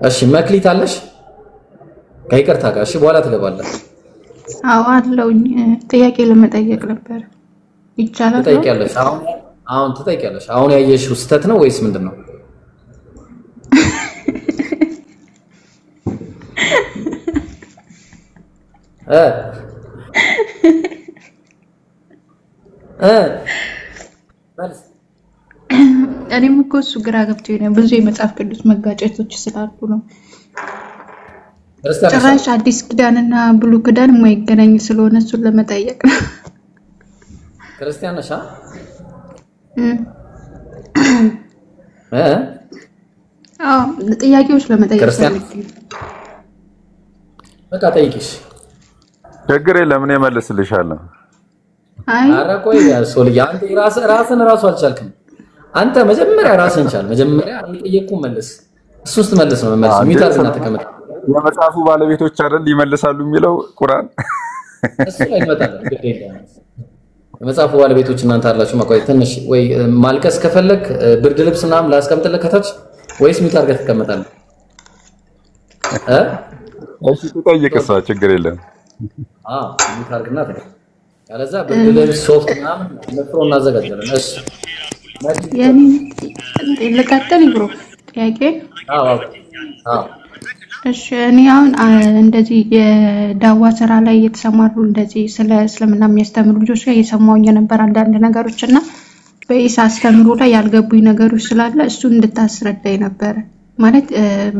እሺ መክሊት አለሽ ከይቅርታ ጋር እሺ በኋላ ትገባለህ አዎ አለውኝ ጥያቄ ለመጠየቅ ነበር ይቻላል ትጠይቂያለሽ አሁን ትጠይቂያለሽ አሁን ያየሽው ስተት ነው ወይስ ምንድነው መልስ እኔም እኮ እሱ ግራ ገብቶኝ ነው ብዙ የመጽሐፍ ቅዱስ መጋጨቶች ስላሉ ነው ጭራሽ አዲስ ኪዳንና ብሉ ኪዳን የማይገናኝ ስለሆነ እሱን ለመጠየቅ ነው ክርስቲያን ነሽ አዎ ጥያቄዎች ለመጠየቅ ክርስቲያን በቃ ጠይቂሽ ችግር የለም እኔ እመልስልሻለሁ ኧረ ቆይ ሶልያ አንተ ራስን ራሱ አልቻልክም አንተ መጀመሪያ ራስን ቻል መጀመሪያ ጠየቁ መልስ እሱ ውስጥ መልስ ነው መልስ ሚታዝና ተቀመጥ የመጽሐፉ ባለቤቶች አይደል ይመልሳሉ የሚለው ቁርአን እሱ ላይ ይመጣል ግዴታ የመጽሐፉ ባለቤቶች እናንተ አላችሁ ማቆይ ትንሽ ወይ ማልቀስ ከፈለክ ብርድ ልብስ ምናምን ላስቀምጥልህ ከታች ወይስ ሚት አድርገህ ትቀመጣለህ እሺ ትጠይቅሳ ችግር የለም ሚት አድርግና ተቀመጥ ያለዛ ብርድ ልብስ ሶፍት ምናምን ለፍሮ እናዘጋጃለን እሺ ያኔ ለቀጥል ይብሮ ጥያቄ አዎ እሺ እኔ አሁን እንደዚህ የዳዋ ስራ ላይ የተሰማሩ እንደዚህ ስለ እስልምና የሚያስተምሩ ልጆች ላይ የሰማውኝ ነበር አንዳንድ ነገሮችና በኢሳ አስተምሩ ላይ ያልገቡኝ ነገሮች ስላለ እሱ እንድታስረዳኝ ነበር ማለት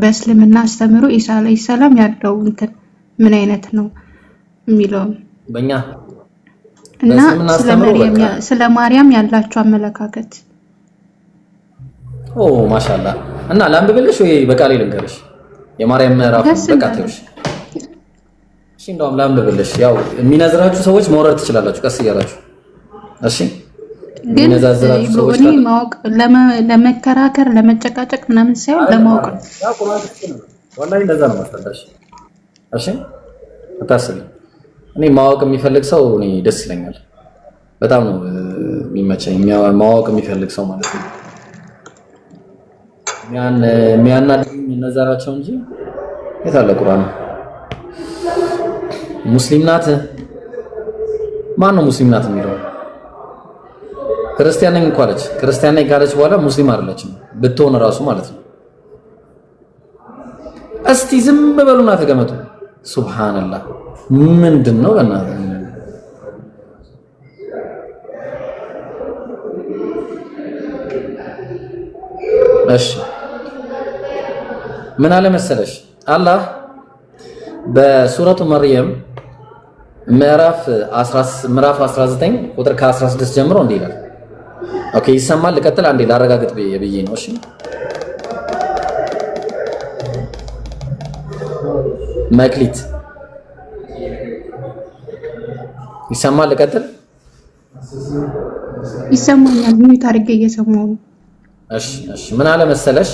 በእስልምና አስተምሩ ኢሳ አለይሂ ሰላም ያለው እንትን ምን አይነት ነው የሚለው በእኛ እና ስለ ማርያም ያላችሁ አመለካከት ማሻአላ እና ላንብብልሽ ወይ በቃሌ ልንገርሽ የማርያም ምዕራፍ በቃቴዎች እሺ እንደውም ላንብብልሽ ያው የሚነዝራችሁ ሰዎች መውረድ ትችላላችሁ ቀስ እያላችሁ እሺ የሚነዛዝራችሁ ሰዎች እኔ ማወቅ ለመከራከር ለመጨቃጨቅ ምናምን ሳይሆን ለማወቅ ያው ቁርአን ወላሂ እንደዛ ነው ማስተዳሽ እሺ አታስቢ እኔ ማወቅ የሚፈልግ ሰው እኔ ደስ ይለኛል በጣም ነው የሚመቸኝ ማወቅ የሚፈልግ ሰው ማለት ነው የሚያናድኝ ነዘራቸው እንጂ የታለ ቁርአን ሙስሊም ናት ማን ነው ሙስሊም ናት የሚለው ክርስቲያን ነኝ እንኳን አለች ክርስቲያን ነኝ ካለች በኋላ ሙስሊም አይደለችም ብትሆን ራሱ ማለት ነው እስቲ ዝም በሉና ተቀመጡ ሱብሃንአላህ ምንድነው በእናትህ እሺ ምን አለ መሰለሽ አላህ በሱረቱ መርየም ምዕራፍ 19 ቁጥር ከ16 ጀምሮ እንዲህ ይላል ኦኬ ይሰማል ልቀጥል አንዴ ላረጋግጥ ብዬ ነው እሺ መክሊት ይሰማል ልቀጥል ይሰማኛል ምን ታርገ እየሰማው እሺ ምን አለ መሰለሽ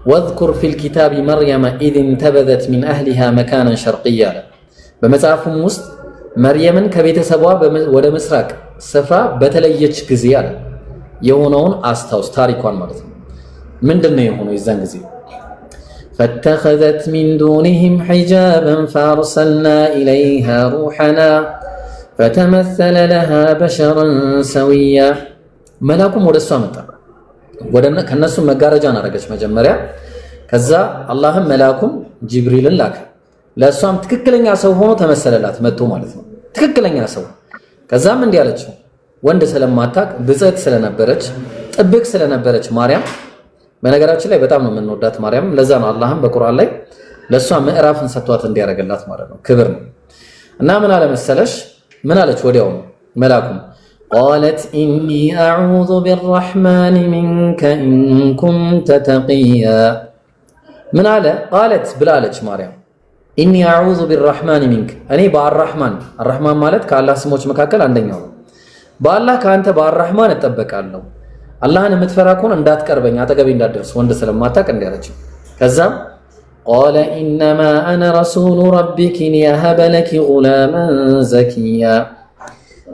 واذكر في الكتاب مريم إذ انتبذت من أهلها مكانا شرقيا بمصحفهم ውስጥ መርየምን ከቤተሰቧ ወደ ምስራቅ ስፍራ በተለየች ጊዜ አለ የሆነውን አስታውስ ታሪኳን ማለት ነው ምንድነው የሆነው የዛን ጊዜ فاتخذت من دونهم حجابا فارسلنا إليها روحنا فتمثل لها بشرا سويا ملاكم ወደሷ መጣ ወደነ ከነሱ መጋረጃን አረጋች መጀመሪያ ከዛ አላህም መላኩን ጅብሪልን ላከ ለሷም ትክክለኛ ሰው ሆኖ ተመሰለላት መጥቶ ማለት ነው ትክክለኛ ሰው ከዛም እንዲህ አለችው ወንድ ስለማታቅ ብጽዕት ስለነበረች ጥብቅ ስለነበረች ማርያም በነገራችን ላይ በጣም ነው የምንወዳት ማርያም ለዛ ነው አላህም በቁርአን ላይ ለሷ ምዕራፍን ሰጥቷት እንዲያረጋላት ማለት ነው ክብር ነው እና ምን አለ መሰለሽ ምን አለች ወዲያው መላኩም قالت إني أعوذ بالرحمن منك إن كنت تقيا من على قالت بلالج مريم إني أعوذ بالرحمن منك أني الرحمن مالت كالله سموش مكاكل عندنا بالله كأنت بالرحمن اتبك الله الله أنا متفراكون أن دات كربين أتقبين دات درس وند سلام ما تاك عندي رجل كذاب قال إنما أنا رسول ربك لأهب لك غلاما زكيا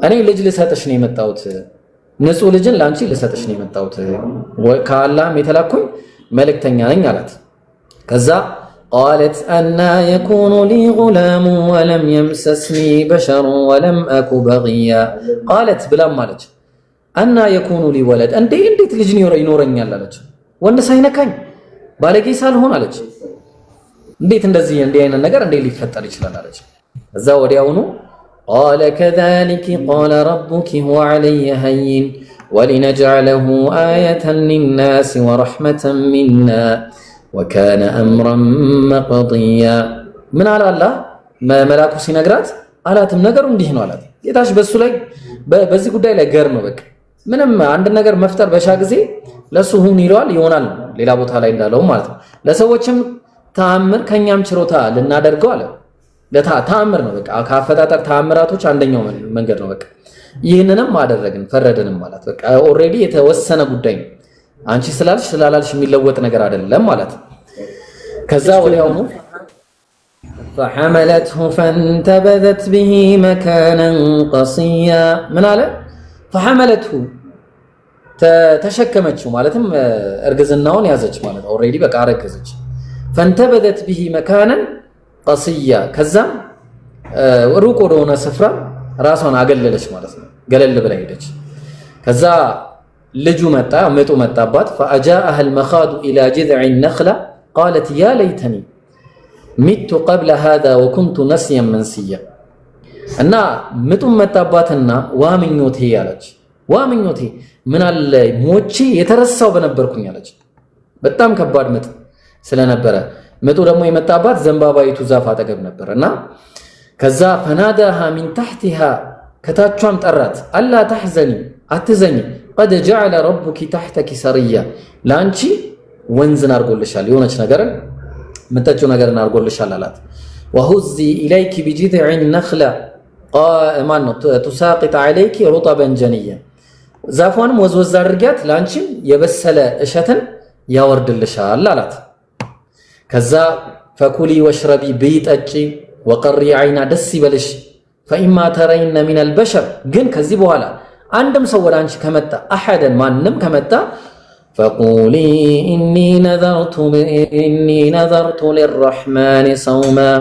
እኔ ልጅ ልሰጥሽ ነው የመጣሁት ንጹህ ልጅን ላንቺ ልሰጥሽ ነው የመጣሁት ከአላህም የተላኩኝ መልእክተኛ ነኝ አላት كذا قالت أنا يكون لي غلام ولم يمسسني بشر ولم أك بغيا قالت بلا مالج أنا يكون لي ولد أنت تلجني ينورني على وأنا ساينكاኝ ባለጌ ሳልሆን አለች እንዴት እንደዚህ እንደ አይነት ነገር እንዴት ሊፈጠር ይችላል አለች እዛ ወዲያውኑ قال كذلك قال ربك هو علي هين ولنجعله آية للناس ورحمة منا وكان أمرا مقضيا من على الله ما ملاكو ሲነግራት አላትም ነገሩ እንዲህ ነው አላት ጌታሽ በሱ ላይ በዚህ ጉዳይ ላይ ገር ነው በቃ ምንም አንድ ነገር መፍጠር በሻ ጊዜ ለሱ ሁን ይሏል ይሆናል ሌላ ቦታ ላይ እንዳለው ማለት ነው ለሰዎችም ተአምር ከኛም ችሮታ ልናደርገው አለ ለተአምር ነው በቃ ካፈጣጠር ተአምራቶች አንደኛው መንገድ ነው በቃ ይሄንንም አደረግን ፈረደንም ማለት በቃ ኦሬዲ የተወሰነ ጉዳይ ነው አንቺ ስላልሽ የሚለወጥ ነገር አይደለም ማለት ከዛ ወዲያውኑ فحملته فانتبذت به مكانا قصيا من على فحملته ተሸከመችው ማለትም እርግዝናውን ያዘች ማለት ኦሬዲ በቃ አረገዘች فانتبذت به مكانا قصيا ከዛም ሩቅ ወደሆነ ስፍራ ራሷን አገለለች ማለት ነው ገለል ብላ ሄደች ከዛ ልጁ መጣ መጡ መጣባት فاجاءها المخاض الى جذع النخله قالت يا ليتني مت قبل هذا وكنت نسيا منسيا እና ምጡ መጣባትና ዋምኞቴ ያለች ዋምኞቴ ምን አለ ሞቼ የተረሳው በነበርኩኝ አለች በጣም ከባድ ምጥ ስለነበረ ምጡ ደግሞ የመጣባት ዘንባባይቱ ዛፍ አጠገብ ነበርና ከዛ فناداها من تحتها ከታቿም ጠራት አላ ተحزني አትዘኝ قد جعل ربك تحتك سريا ላንቺ ወንዝን አርጎልሻል የሆነች ነገርን ምንተቸው ነገርን አርጎልሻል አላት وهزي اليك بجذع النخله قائما تساقط عليك رطبا جنيا ዛፏንም ወዝወዝ አድርጊያት ላንቺም የበሰለ እሸትን ያወርድልሻል አላት ከዛ فكلي واشربي بيطጪ وقري عينا دس ይበልሽ فإما ترين من البشر ግን ከዚህ በኋላ አንድም ሰው ወደ አንቺ ከመጣ አሐደን ማንንም ከመጣ فقولي إني نذرت للرحمن صوما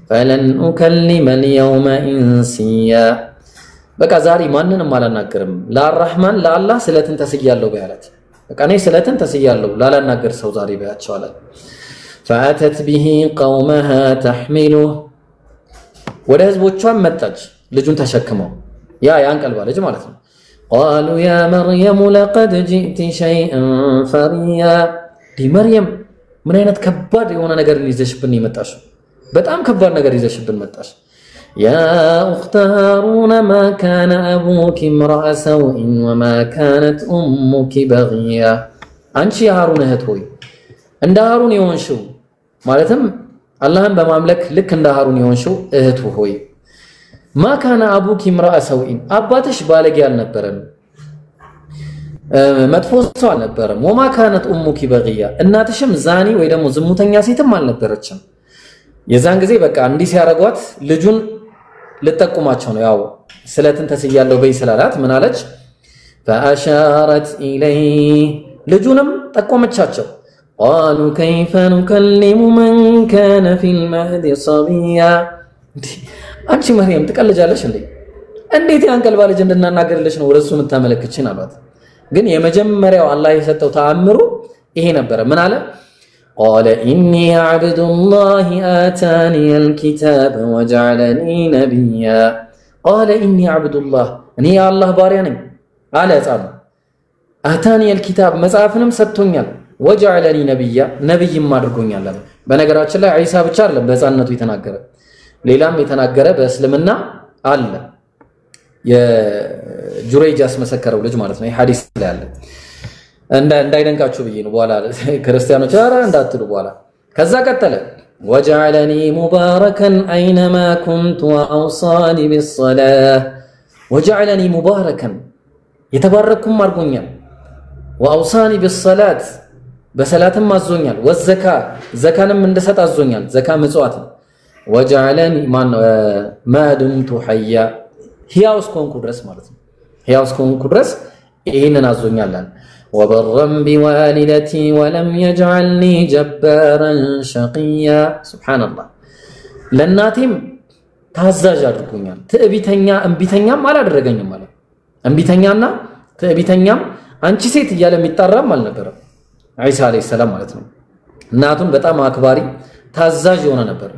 فلن أكلم اليوم إنسيا በቃ ዛሬ ማንንም አላናገርም ለአርrahማን ለአላህ ስለትን ተስያለሁ በያላት በቃ እኔ ስለትን ተስያለሁ ላላናገር ሰው ዛሬ በያቸው አለ فأتت به قومها تحمله ወደ ህዝቦቿም መጣች ልጁን ተሸክመው ያንቀልባ ልጅ ማለት ነው قالوا يا مريم لقد جئت شيئا فريا دي مريم ምን አይነት ከባድ የሆነ ነገር ይዘሽብን ይመጣሽ በጣም ከባድ ነገር ይዘሽብን መጣሽ يا أخت هارون ما كان أبوك امرأ سوء وما كانت أمك بغيا አንቺ የሃሩን እህት ሆይ እንደ ሃሩን የሆንሽው ማለትም አላህን በማምለክ ልክ እንደ ሃሩን የሆንሽው እህቱ ሆይ ما كان أبوك امرأ سوء አባትሽ ባለጌ አልነበረም መጥፎ ሰው አልነበረም وما كانت أمك بغيا እናትሽም ዛኒ ወይ ደግሞ ዝሙተኛ ሴትም አልነበረችም የዛን ጊዜ በቃ እንዲህ ሲያረጓት ልጁን ልጠቁማቸው ነው ያው ስለትን ተስያለው በይ ስላላት ምን አለች فأشارت إليه ልጁንም ጠቆመቻቸው قالوا كيف نكلم من كان في المهد صبيا አንቺ መርየም ትቀልጃለሽ እንዴት ያንቀልባ ልጅ እንድናናገርልሽ ነው ወረሱ ምታመለክችን አሏት ግን የመጀመሪያው አላህ የሰጠው ተአምሩ ይሄ ነበር ምን አለ قال إني عبد الله آتاني الكتاب وجعلني نبيا قال إني عبد الله أني الله بارياني على أسأل آتاني الكتاب مصحفنم ሰጥቶኛል وجعلني نبيا نبي ማድርጎኛል በነገራችን ላይ ዒሳ ብቻ አይደለም በሕፃንነቱ የተናገረ ሌላም የተናገረ በእስልምና አለ የጁረይጅ ያስመሰከረው ልጅ ማለት ነው ሐዲስ ላይ አለ እንዳይደንቃችሁ ብዬ ነው በኋላ ክርስቲያኖች አራ እንዳትሉ በኋላ ከዛ ቀጠለ وجعلني مباركا اينما كنت واوصاني بالصلاه وجعلني مباركا يتبارككم አርጎኛል واوصاني بالصلاه በሰላትም አዞኛል والزكاه ዘካንም እንደሰጥ አዞኛል ዘካ መጽዋት وجعلني ما دمت حيا ሕያው እስከሆንኩ ድረስ ማለት ነው ሕያው እስከሆንኩ ድረስ ይሄንን አዞኛል وبرا بوالدتي ولم يجعلني جبارا شقيا سبحان الله لناتيم ታዛዥ አድርጎኛል እንቢተኛም አላደረገኝም ማለት እንቢተኛና ትዕቢተኛም አንቺ ሴት እያለ የሚጣራም አልነበረም ዒሳ አለይሂ ሰላም ማለት ነው እናቱን በጣም አክባሪ ታዛዥ የሆነ ነበር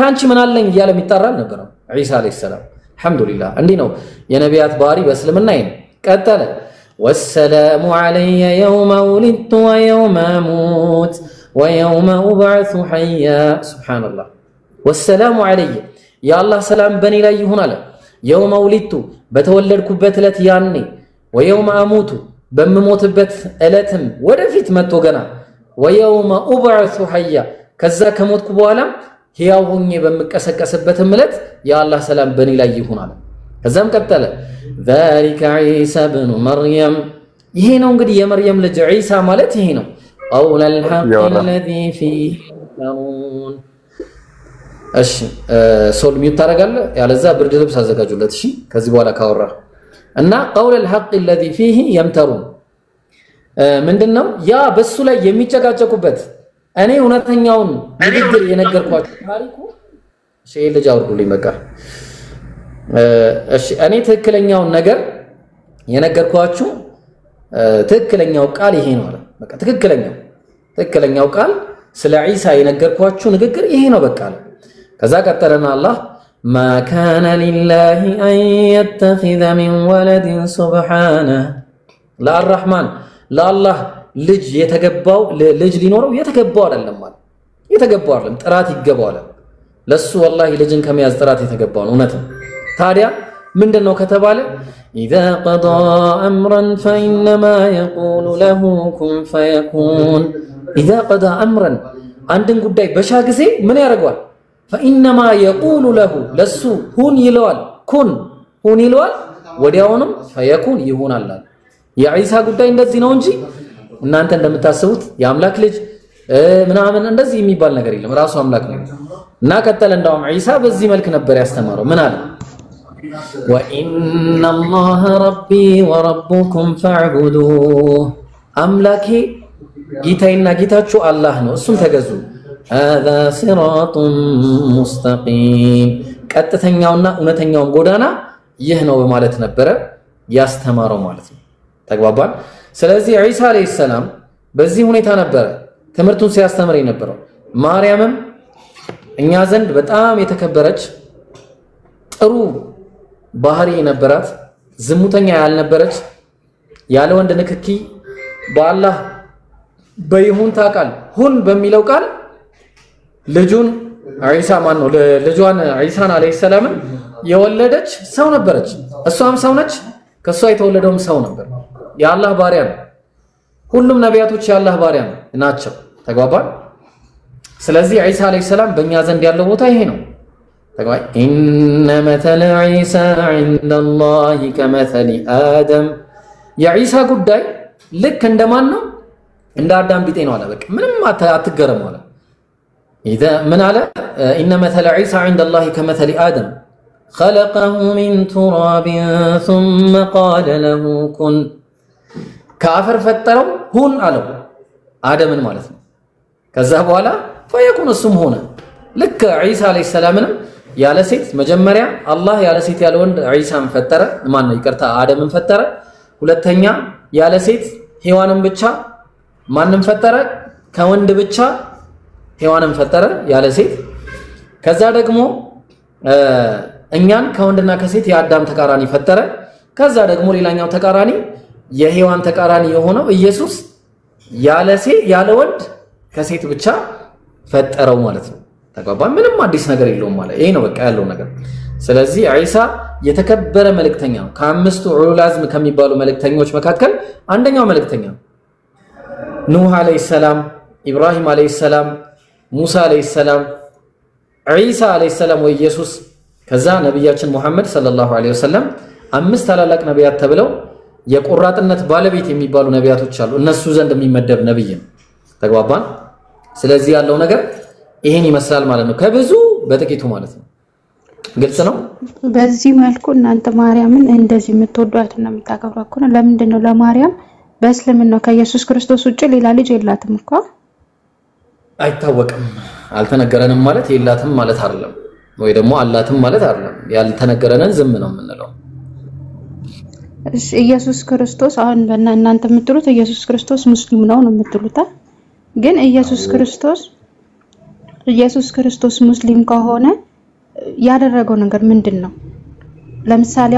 ካንቺ ምን አለኝ እያለ የሚጣራ አልነበረም ዒሳ አለይሂ ሰላም አልহামዱሊላህ እንዲህ ነው የነቢያት ባህሪ በእስልምና ይሄ ቀጠለ والسلام علي يوم ولدت ويوم اموت ويوم ابعث حيا سبحان الله والسلام علي يا الله سلام بني لا يهون على يوم ولدت بتولدكبت እለት ያኔ ويوم اموت በመሞትበት እለትም ወደፊት መጥቶ ገና ويوم ابعث حيا ከዛ ከሞትኩ በኋላ ሕያው ሆኜ በመቀሰቀስበትም እለት ያ አላህ ሰላም በኔ ላይ ይሁን አለ ከዛም ቀጠለ ذلك عيسى ابن مريم ይሄ ነው እንግዲህ የመርየም ልጅ ዒሳ ማለት ይሄ ነው قول الحق الذي فيه يمترون እሺ ሶል ሚውት ታረጋለ ያለዛ ብርድ ልብስ አዘጋጁለት እሺ ከዚህ በኋላ ካወራ እና قول الحق الذي فيه يمترون ምንድነው ያ በሱ ላይ የሚጨቃጨቁበት እኔ እውነተኛውን ንግግር የነገርኳችሁ ታሪኩ እሺ ልጅ አውርዱልኝ በቃ እሺ እኔ ትክክለኛውን ነገር የነገርኳችሁ ትክክለኛው ቃል ይሄ ነው አለ በቃ ትክክለኛው ቃል ስለ ዒሳ የነገርኳችሁ ንግግር ይሄ ነው በቃ አለ ከዛ ቀጠለና አላህ ما كان لله أن يتخذ من ولد سبحانه لا الرحمن لا الله ልጅ የተገባው ልጅ ሊኖረው የተገባው አይደለም ማለት የተገባው አይደለም ጥራት ይገባዋል ለሱ والله ልጅን ከመያዝ ጥራት የተገባው ነው እውነት ታዲያ ምንድነው ከተባለ اذا قضى امرا فانما يقول له كن فيكون اذا قضى امرا አንድን ጉዳይ በሻ ጊዜ ምን ያደርጋል فانما يقول له ለሱ ሁን ይለዋል ሁን ይለዋል ወዲያውንም فيكون ይሆናል የዒሳ ጉዳይ እንደዚህ ነው እንጂ እናንተ እንደምታስቡት የአምላክ ልጅ ምናምን እንደዚህ የሚባል ነገር የለም ራሱ አምላክ ነው እና ቀጠለ እንደውም ዒሳ በዚህ መልክ ነበር ያስተማረው ምን አለ وان الله ربي وربكم فاعبدوه አምላኬ ጌታዬና ጌታችሁ አላህ ነው እሱን ተገዙ هذا صراط مستقيم ቀጥተኛውና እውነተኛው ጎዳና ይህ ነው በማለት ነበር ያስተማረው ማለት ነው ተግባባን ስለዚህ ዒሳ አለይሂ ሰላም በዚህ ሁኔታ ነበር ትምህርቱን ሲያስተምር የነበረው ማርያምም እኛ ዘንድ በጣም የተከበረች ጥሩ ባህሪ ነበራት ዝሙተኛ ያልነበረች ያለ ወንድ ንክኪ በአላህ በይሁንታ ቃል ሁን በሚለው ቃል ልጁን ዒሳ ማን ነው ልጇን ዒሳን አለይሂ ሰላም የወለደች ሰው ነበረች እሷም ሰው ነች ከሷ የተወለደውም ሰው ነበር የአላህ ባሪያ ነው ሁሉም ነቢያቶች የአላህ ባሪያ ናቸው ተግባባን ስለዚህ ዒሳ አለይሂ ሰላም በእኛ ዘንድ ያለው ቦታ ይሄ ነው ተግባባ ኢነ መተለ ዒሳ عند الله كمثل آدم የዒሳ ጉዳይ ልክ እንደማን ነው እንደ አዳም ቢጤ ነው አለ በቃ ምንም አትገረሙ አለ اذا من على ان مثل عيسى عند الله كمثل آدم خلقه من تراب ثم قال له كن كافر ፈጠረው ሁን አለው አደምን ማለት ነው ከዛ በኋላ فيكون اسم ሆነ ልክ ዒሳ አለይሂ ሰላምንም ያለ ሴት መጀመሪያ አላህ ያለ ሴት ያለ ወንድ ዒሳን ፈጠረ ማን ነው ይቅርታ አደምን ፈጠረ ሁለተኛ ያለ ሴት ሔዋንን ብቻ ማንንም ፈጠረ ከወንድ ብቻ ሔዋንን ፈጠረ ያለ ሴት ከዛ ደግሞ እኛን ከወንድና ከሴት የአዳም ተቃራኒ ፈጠረ ከዛ ደግሞ ሌላኛው ተቃራኒ የሔዋን ተቃራኒ የሆነው ኢየሱስ ያለ ሴት ያለ ወንድ ከሴት ብቻ ፈጠረው ማለት ነው ተግባባን ምንም አዲስ ነገር የለውም ማለት ይሄ ነው በቃ ያለው ነገር ስለዚህ ዒሳ የተከበረ መልእክተኛ ነው ከአምስቱ ኡሉል አዝም ከሚባሉ መልእክተኞች መካከል አንደኛው መልእክተኛ ኑህ አለይሂ ሰላም ኢብራሂም አለይሂ ሰላም ሙሳ አለይሂ ሰላም ዒሳ አለይሂ ሰላም ወይ ኢየሱስ ከዛ ነብያችን መሐመድ ሰለላሁ ዐለይሂ ወሰለም አምስት ታላላቅ ነብያት ተብለው የቁራጥነት ባለቤት የሚባሉ ነብያቶች አሉ እነሱ ዘንድ የሚመደብ ነብይ ነው ተግባባን ስለዚህ ያለው ነገር ይሄን ይመስላል ማለት ነው ከብዙ በጥቂቱ ማለት ነው ግልጽ ነው በዚህ መልኩ እናንተ ማርያምን እንደዚህ የምትወዷትና የምታከብሯት ከሆነ ለምንድን ነው ለማርያም በእስልምናው ከኢየሱስ ክርስቶስ ውጪ ሌላ ልጅ የላትም እኮ አይታወቅም አልተነገረንም ማለት የላትም ማለት አይደለም ወይ ደግሞ አላትም ማለት አይደለም ያልተነገረንን ዝም ነው የምንለው እሺ ኢየሱስ ክርስቶስ አሁን እናንተ የምትሉት ኢየሱስ ክርስቶስ ሙስሊም ነው የምትሉት ግን ኢየሱስ ክርስቶስ ሙስሊም ከሆነ ያደረገው ነገር ምንድነው ለምሳሌ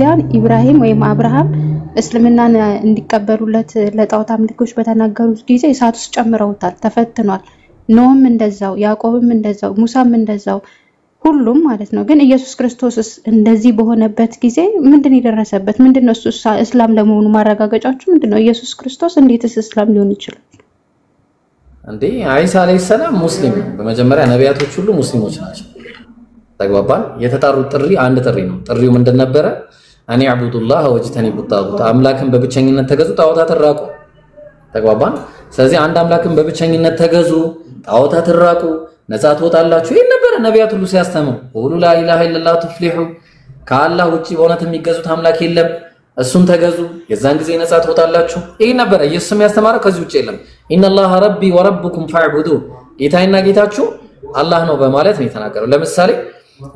አሁን ኢብራሂም ወይም አብርሃም እስልምናን እንዲቀበሉለት ለጣዖት አምልኮች በተናገሩት ጊዜ እሳት ውስጥ ጨምረውታል ተፈትኗል ኖም እንደዛው ያዕቆብም እንደዛው ሙሳም እንደዛው ሁሉም ማለት ነው ግን ኢየሱስ ክርስቶስ እንደዚህ በሆነበት ጊዜ ምንድነው የደረሰበት ምንድነው እሱ እስላም ለመሆኑ ማረጋገጫችሁ ምንድነው ኢየሱስ ክርስቶስ እንዴትስ እስላም ሊሆን ይችላል እንዴ ኢሳ አለይሂ ሰላም ሙስሊም በመጀመሪያ ነቢያቶች ሁሉ ሙስሊሞች ናቸው ተግባባን የተጣሩት ጥሪ አንድ ጥሪ ነው ጥሪው ምንድን ነበረ አኒ አብዱላህ ወጅተኒቡ ጣጉት አምላክን በብቸኝነት ተገዙ ጣዖታትን ራቁ ተግባባን ስለዚህ አንድ አምላክን በብቸኝነት ተገዙ ጣዖታትን ራቁ ነፃ ትወጣላችሁ ይሄን ነበር ነቢያት ሁሉ ሲያስተምሩ ሁሉ ላ ኢላሃ ኢላላህ ተፍሊሑ ከአላህ ውጪ በእውነት የሚገዙት አምላክ የለም እሱን ተገዙ የዛን ጊዜ ነፃ ትወጣላችሁ ይሄን ነበር ኢየሱስም ያስተማረው ከዚህ ውጪ የለም ኢነላህ ረቢ ወረብኩም ፈዕቡዱ ጌታዬና ጌታችሁ አላህ ነው በማለት ነው የተናገረው ለምሳሌ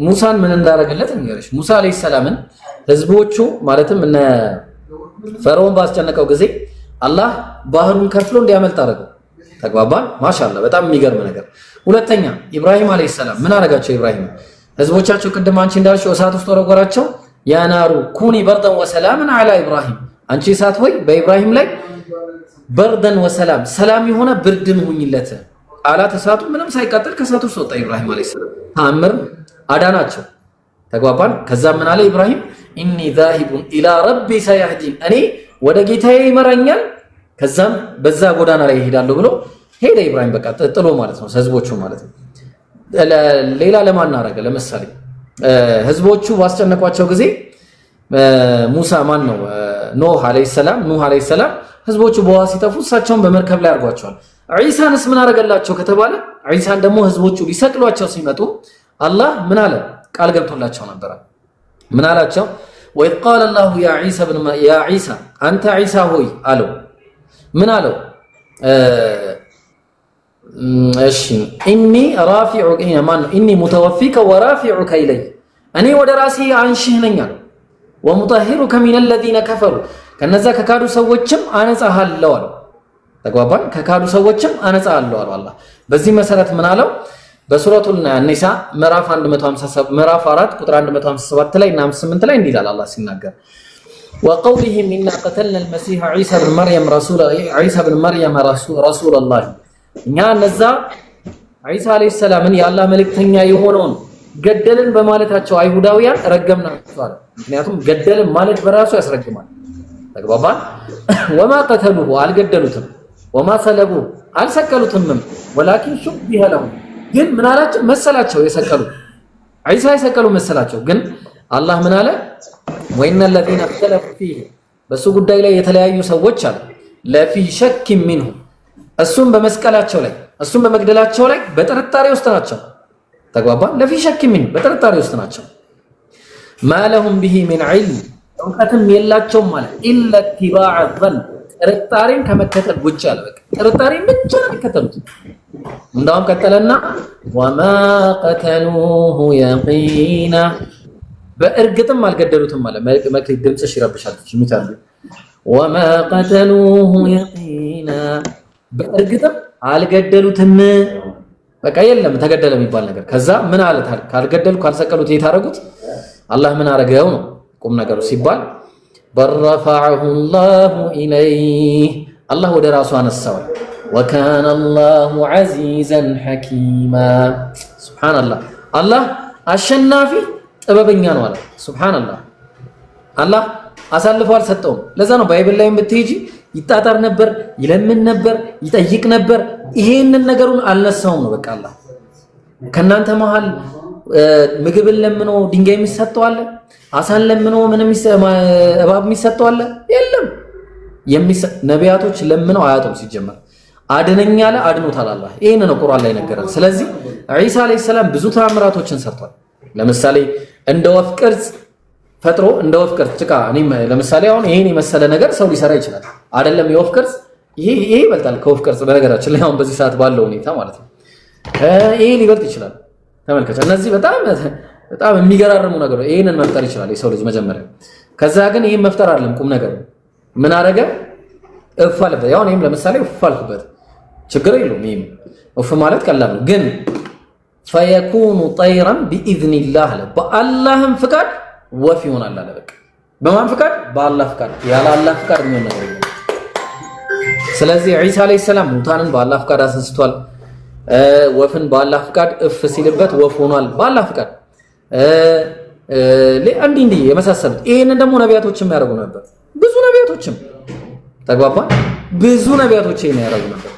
ሙሳን ምን እንዳረገለት እንግዲህ ሙሳ አለይሂ ሰላምን ህዝቦቹ ማለትም እነ ፈርዖን ባስጨነቀው ጊዜ አላህ ባህሩን ከፍሎ እንዲያመልጥ አደረገው ተግባባን ማሻአላ በጣም የሚገርም ነገር ሁለተኛ ኢብራሂም አለይሂ ሰላም ምን አረጋቸው ኢብራሂም ህዝቦቻቸው ቅድም አንቺ እንዳልሽው እሳት ውስጥ ወረወራቸው ያ ናሩ ኩኒ በርደን ወሰላምን አላ ኢብራሂም አንቺ እሳት ሆይ በኢብራሂም ላይ በርደን ወሰላም ሰላም የሆነ ብርድን ሁኝለት አላት እሳቱ ምንም ሳይቃጠል ከእሳቱ ውስጥ ወጣ ኢብራሂም አለይሂ ሰላም ተአምር አዳናቸው ተግባባን ከዛ ምን አለ ኢብራሂም ኢኒ ዛሂቡን ኢላ ረቢ ሰያህዲን እኔ ወደ ጌታዬ ይመራኛል ከዛም በዛ ጎዳና ላይ ይሄዳለሁ ብሎ ሄደ ኢብራሂም በቃ ጥሎ ማለት ነው ህዝቦቹ ማለት ነው ሌላ ለማን አረገ ለምሳሌ ህዝቦቹ ባስጨነቋቸው ጊዜ ሙሳ ማን ነው ኑህ አለይሂ ሰላም ህዝቦቹ በውሃ ሲጠፉ እሳቸውን በመርከብ ላይ አርጓቸዋል ዒሳንስ ምን አረገላቸው ከተባለ ዒሳን ደግሞ ህዝቦቹ ሊሰቅሏቸው ሲመጡ አላህ ምን አለ ቃል ገብቶላቸው ነበር ምን አላቸው وإذ قال الله يا عيسى أنت عيسى هوي አለው ምን አለው እሺ إني رافعك إني متوفيك ورافعك إلي እኔ ወደ ራሴ አንሺህ ነኝ አለው ومطهرك من الذين كفروا ከነዛ ከካዱ ሰዎችም አነጻሃለሁ አለው ተግባባን ከካዱ ሰዎችም አነጻሃለሁ አለው አላህ በዚህ መሰረት ምን አለው በሱረቱል ኒሳ ምዕራፍ 157 ምዕራፍ 4 ቁጥር 157 ላይ እና 58 ላይ እንዲላል አላህ ሲናገር وقولهم إنا قتلنا المسيح عيسى بن مريم رسول الله እኛ እነዛ ዒሳ አለይሂ ሰላምን የአላህ መልእክተኛ የሆነውን ገደልን በማለታቸው አይሁዳውያን ረገምናቸው አለ ምክንያቱም ገደልን ማለት በራሱ ያስረግማል ተግባባን وما قتلوه አልገደሉትም وما صلبوه አልሰቀሉትም ولكن شبه لهم ግን ምን አላቸው መሰላቸው የሰቀሉ ዒሳ የሰቀሉ መሰላቸው ግን አላህ ምን አለ وإن الذين اختلفوا فيه በሱ ጉዳይ ላይ የተለያዩ ሰዎች አሉ ለፊ ሸክ منه እሱም በመስቀላቸው ላይ እሱም በመግደላቸው ላይ በጥርጣሬ ውስጥ ናቸው ተግባባን ለፊ ሸክ منه በጥርጣሬ ውስጥ ናቸው ما لهم به من علم እውቀትም የላቸውም ማለት إلا اتباع الظن ጥርጣሬን ከመከተል ውጭ አለ በቃ ጥርጣሬን ብቻ ከተሉት እንደውም ቀጠለና وما قتلوه يقينا በእርግጥም አልገደሉትም ማለት መክሪ ድምጽሽ ይረብሻል ይምታሉ وما قتلوه يقينا በእርግጥም አልገደሉትም በቃ የለም ተገደለ የሚባል ነገር ከዛ ምን አለ ካልገደሉ ካልሰቀሉት የታረጉት አላህ ምን አረጋው ነው ቁም ነገሩ ሲባል برفعه الله إليه الله ወደ ራሱ አነሳው وكان الله عزيزا حكيما سبحان الله الله አሸናፊ ጥበበኛ ነው አለ سبحان الله الله አሳልፎ አልሰጠውም ለዛ ነው ባይብል ላይ ብትሄጂ ይጣጣር ነበር ይለምን ነበር ይጠይቅ ነበር ይሄንን ነገሩን አልነሳውም ነው በቃ አላህ ከናንተ መሃል ምግብን ለምኖ ድንጋይ የሚሰጠው አለ አሳን ለምኖ ምንም እባብ የሚሰጠው አለ የለም ነቢያቶች ለምነው አያጡም ሲጀመር አድነኛ አለ አድኖታል አላህ ይሄን ነው ቁርአን ላይ ነገረን ስለዚህ ዒሳ አለይሂ ሰላም ብዙ ተአምራቶችን ሰርቷል ለምሳሌ እንደ ወፍ ቅርጽ ፈጥሮ እንደ ወፍ ቅርጽ ጭቃ እኔም ለምሳሌ አሁን ይሄን የመሰለ ነገር ሰው ሊሰራ ይችላል አይደለም የወፍ ቅርጽ ይሄ ይበልጣል ከወፍ ቅርጽ በነገራችን ላይ አሁን በዚህ ሰዓት ባለው ሁኔታ ማለት ነው ይሄ ሊበልጥ ይችላል ተመልከቱ እነዚህ በጣም የሚገራርሙ ነገር ይሄንን መፍጠር ይችላል የሰው ልጅ መጀመሪያ ከዛ ግን ይሄን መፍጠር አይደለም ቁም ነገር ምን አረገ እፋልበት ያው እኔም ለምሳሌ እፋልኩበት ችግር የለውም ይሄም እፍ ማለት ቀላል ነው ግን فيكون طيرا باذن الله በአላህም ፍቃድ ወፍ ይሆናል አለ በቃ በማን ፍቃድ በአላህ ፍቃድ ያለ አላህ ፍቃድ ምን ነው ስለዚህ ኢሳ አለይሂ ሰላም ሙታንን በአላህ ፍቃድ አስነስቷል ወፍን በአላህ ፍቃድ እፍ ሲልበት ወፍ ሆኗል በአላህ ፍቃድ እንዲህ የመሳሰሉት ይሄንን ደግሞ ነቢያቶችም ያደርጉ ነበር ብዙ ነቢያቶችም ተግባባ ብዙ ነቢያቶች ይሄን ያደርጉ ነበር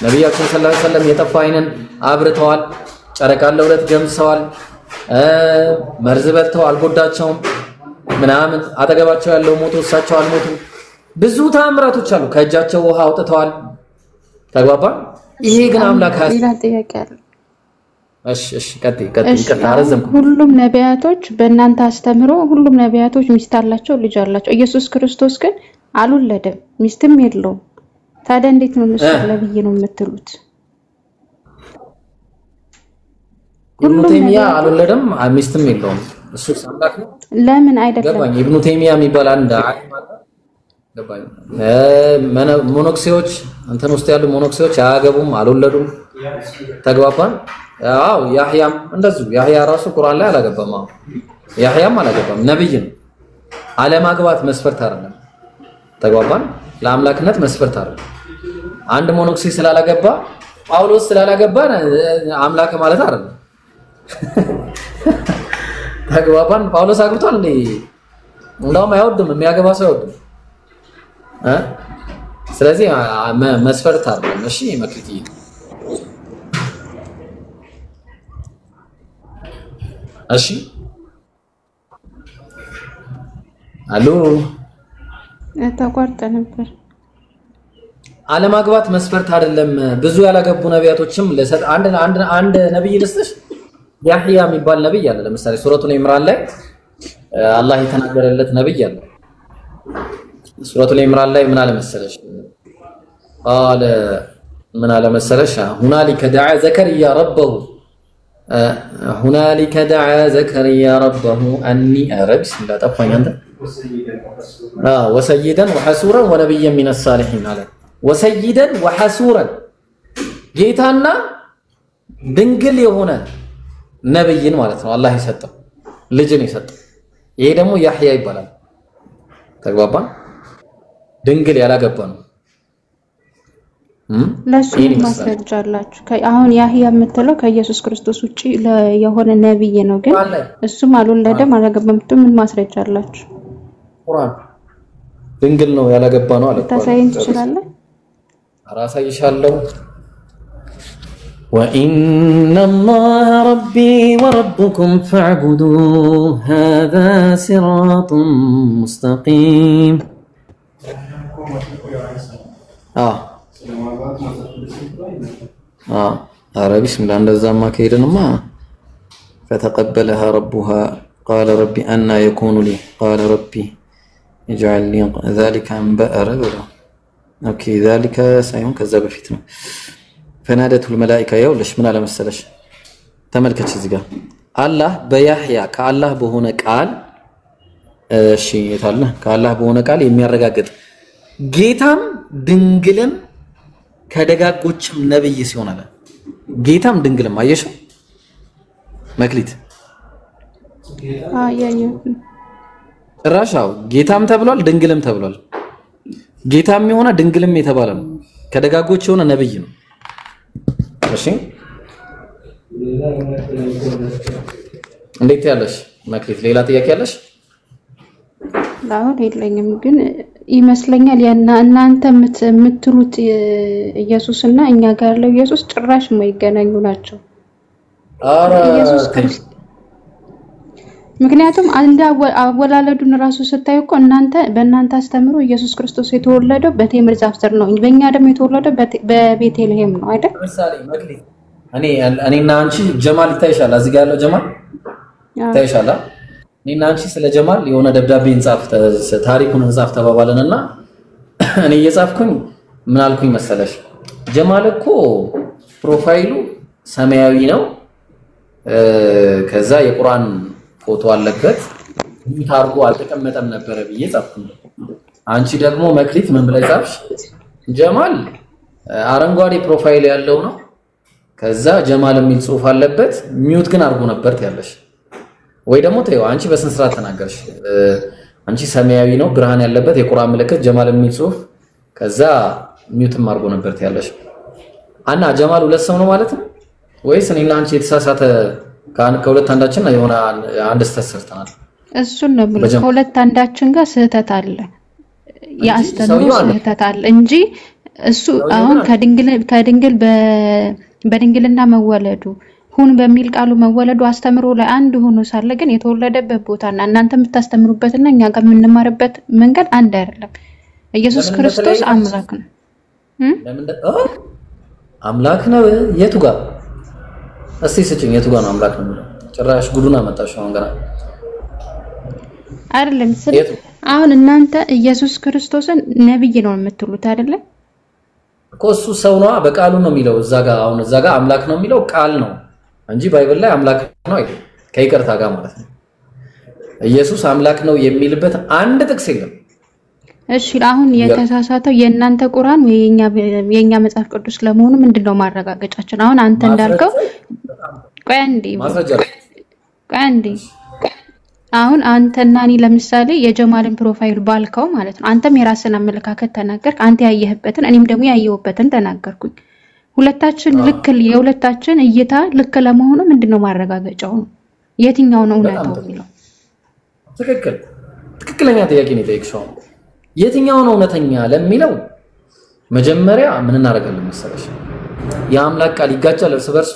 ነብያችን ሰለላሁ ዐለይሂ ወሰለም የጠፋ አይንን አብርተዋል ጨረቃን ለሁለት ገምሰዋል መርዝ በልተው አልጎዳቸውም ምናምን አጠገባቸው ያለው ሞቶ እሳቸው አልሞቱ ብዙ ተአምራቶች አሉ ከእጃቸው ውሃ አውጥተዋል ተግባባ ይሄ ግን አምላክ ሌላ ጥያቄ አለ እሺ ቀጥይ አረዘምኩ ሁሉም ነቢያቶች በእናንተ አስተምሮ ሁሉም ነቢያቶች ሚስት አላቸው ልጅ አላቸው ኢየሱስ ክርስቶስ ግን አልወለደም ሚስትም የለውም ታዲያ እንዴት ነው ነብይ ነው የምትሉት ኢብኑ ተይሚያ አልወለደም ሚስትም የለውም እሱ አምላክ ነው ለምን አይደለም ገባኝ ኢብኑ ተይሚያ የሚባል አንድ ዓሊም አለ ገባኝ ሞኖክሲዎች እንትን ውስጥ ያሉ ሞኖክሲዎች አያገቡም አልወለዱም ተግባባን አው ያህያም እንደዚሁ ያህያ ራሱ ቁርአን ላይ አላገባም ያህያም አላገባም ነብይ ነው አለማግባት መስፈርት አይደለም ተግባባን ለአምላክነት መስፈርት አይደለም አንድ ሞኖክሲ ስላላገባ ጳውሎስ ስላላገባ አምላክ ማለት አይደለም ተግባባን ጳውሎስ አግብቷል እንዴ እንደውም አይወድም የሚያገባ ሰው አይወድም ስለዚህ መስፈርት አይደለም እሺ መክሊት እሺ አሎ ተቋርጠ ነበር አለማግባት መስፈርት አይደለም ብዙ ያላገቡ ነቢያቶችም ለሰጥ አንድ ነብይ ልስጥሽ ያህያ የሚባል ነብይ አለ ለምሳሌ ሱረቱል ኢምራን ላይ አላህ የተናገረለት ነብይ አለ ሱረቱል ኢምራን ላይ ምን አለ መሰለሽ قال ምን አለ መሰለሽ هنالك دعا زكريا ربه هنالك دعا زكريا ربه اني ارى بسم الله طفاኝ አንተ وسيدا وحسورا ونبيا من الصالحين አለ وسيدا وحسورا ጌታና ድንግል የሆነ ነብይን ማለት ነው አላህ ይሰጠው ልጅን ይሰጠው ይሄ ደግሞ ያህያ ይባላል ተግባባን ድንግል ያላገባ ነው ለሱ ማስረጃ አላችሁ አሁን ያህያ የምትለው ከኢየሱስ ክርስቶስ ውጪ የሆነ ነብይ ነው ግን እሱም አልወለደም አላገባም ምን ማስረጃ አላችሁ ቁርአን ድንግል ነው ያላገባ ነው አለ ታሳይን ትችላለህ አራሳይሻለሁ وإن الله ربي وربكم فاعبدوه هذا صراط مستقيم بسم الله እንደዛ ማከይደንማ فتقبلها ربها قال ربي أن يكون لي قال ربي اجعل لي ذلك انبأ ربنا اوكي ذلك سيوم كذا በፊት ነው فنادته الملائكه يولش ምን አለ መሰለሽ ተመልከች እዚህ ጋር አላህ በያህያ ከአላህ በሆነ ቃል እሺ የታለ ከአላህ በሆነ ቃል የሚያረጋግጥ ጌታም ድንግልም ከደጋጎችም ነብይ ሲሆን አለ ጌታም ድንግልም አየሽው መክሊት አያየው ራሻው ጌታም ተብሏል ድንግልም ተብሏል ጌታም የሆነ ድንግልም የተባለ ነው ከደጋጎች የሆነ ነብይ ነው እሺ እንዴት ያለሽ መክሊት ሌላ ጥያቄ ያለሽ ላው የለኝም ግን ይመስለኛል እናንተ የምትሉት ኢየሱስና እኛ ጋር ያለው ኢየሱስ ጭራሽ የማይገናኙ ናቸው ኢየሱስ ክርስቶስ ምክንያቱም አንድ አወላለዱን ራሱ ስታዩ እኮ በእናንተ አስተምሮ ኢየሱስ ክርስቶስ የተወለደው በቴምር ዛፍ ስር ነው በእኛ ደግሞ የተወለደው በቤተልሔም ነው አይደል ለምሳሌ መክሊት እኔና አንቺ ጀማል ይታይሻል እዚህ ጋር ያለው ጀማል ይታይሻል እኔና አንቺ ስለ ጀማል የሆነ ደብዳቤ እንጻፍ ታሪኩን እንጻፍ ተባባለንና እኔ እየጻፍኩኝ ምን አልኩኝ መሰለሽ ጀማል እኮ ፕሮፋይሉ ሰማያዊ ነው ከዛ የቁርአን ፎቶ አለበት ታርጎ አልተቀመጠም ነበር ብዬ ጻፍኩኝ አንቺ ደግሞ መክሊት ምን ብለሽ ጻፍሽ ጀማል አረንጓዴ ፕሮፋይል ያለው ነው ከዛ ጀማል የሚል ጽሁፍ አለበት ሚውት ግን አርጎ ነበር ያለሽ ወይ ደግሞ ተይው አንቺ በስነ ስርዓት ተናገርሽ አንቺ ሰማያዊ ነው ብርሃን ያለበት የቁርአን ምልክት ጀማል የሚል ጽሁፍ ከዛ ሚውትም አርጎ ነበር ያለሽ አና ጀማል ሁለት ሰው ነው ማለት ነው ወይስ እኔና አንቺ የተሳሳተ ከሁለት አንዳችን የሆነ አንድ ተሰርተናል እሱን ነው ብሎ ከሁለት አንዳችን ጋር ስህተት አለ ያስተምሩ ስህተት አለ እንጂ እሱ አሁን ከድንግል በድንግልና መወለዱ ሁን በሚል ቃሉ መወለዱ አስተምሮ ላይ አንድ ሆኖ ሳለ ግን የተወለደበት ቦታና እናንተ የምታስተምሩበትና እኛ ጋር የምንማርበት መንገድ አንድ አይደለም ኢየሱስ ክርስቶስ አምላክ ነው ለምን አምላክ ነው የቱ ጋር እስቲ ስጭኝ የቱ ጋር ነው አምላክ ነው ጭራሽ ጉዱና መጣሽ አሁን ገና አይደለም አሁን እናንተ ኢየሱስ ክርስቶስን ነብይ ነው የምትሉት አይደለ እኮ እሱ ሰው ነው በቃሉ ነው የሚለው እዛ ጋር አምላክ ነው የሚለው ቃል ነው እንጂ ባይብል ላይ አምላክ ነው አይደል ከይቅርታ ጋር ማለት ነው ኢየሱስ አምላክ ነው የሚልበት አንድ ጥቅስ የለም እሺ አሁን የተሳሳተው የእናንተ ቁርአን የኛ መጽሐፍ ቅዱስ ለመሆኑ ምንድነው ማረጋገጫችን አሁን አንተ እንዳልከው ቆንዲ አሁን አንተና እኔ ለምሳሌ የጀማልን ፕሮፋይል ባልከው ማለት ነው አንተም የራስን አመለካከት ተናገርክ አንተ ያየህበትን እኔም ደግሞ ያየሁበትን ተናገርኩኝ ሁለታችን ልክ የሁለታችን እይታ ልክ ለመሆኑ ምንድነው ማረጋገጫው የትኛው ነው እውነታው የሚለው ትክክለኛ ጥያቄ ነው የጠየቅሽው የትኛው ነው እውነተኛ ለሚለው መጀመሪያ ምን እናደርጋለን መሰለሽ የአምላክ ቃል ይጋጫል እርስ በርሱ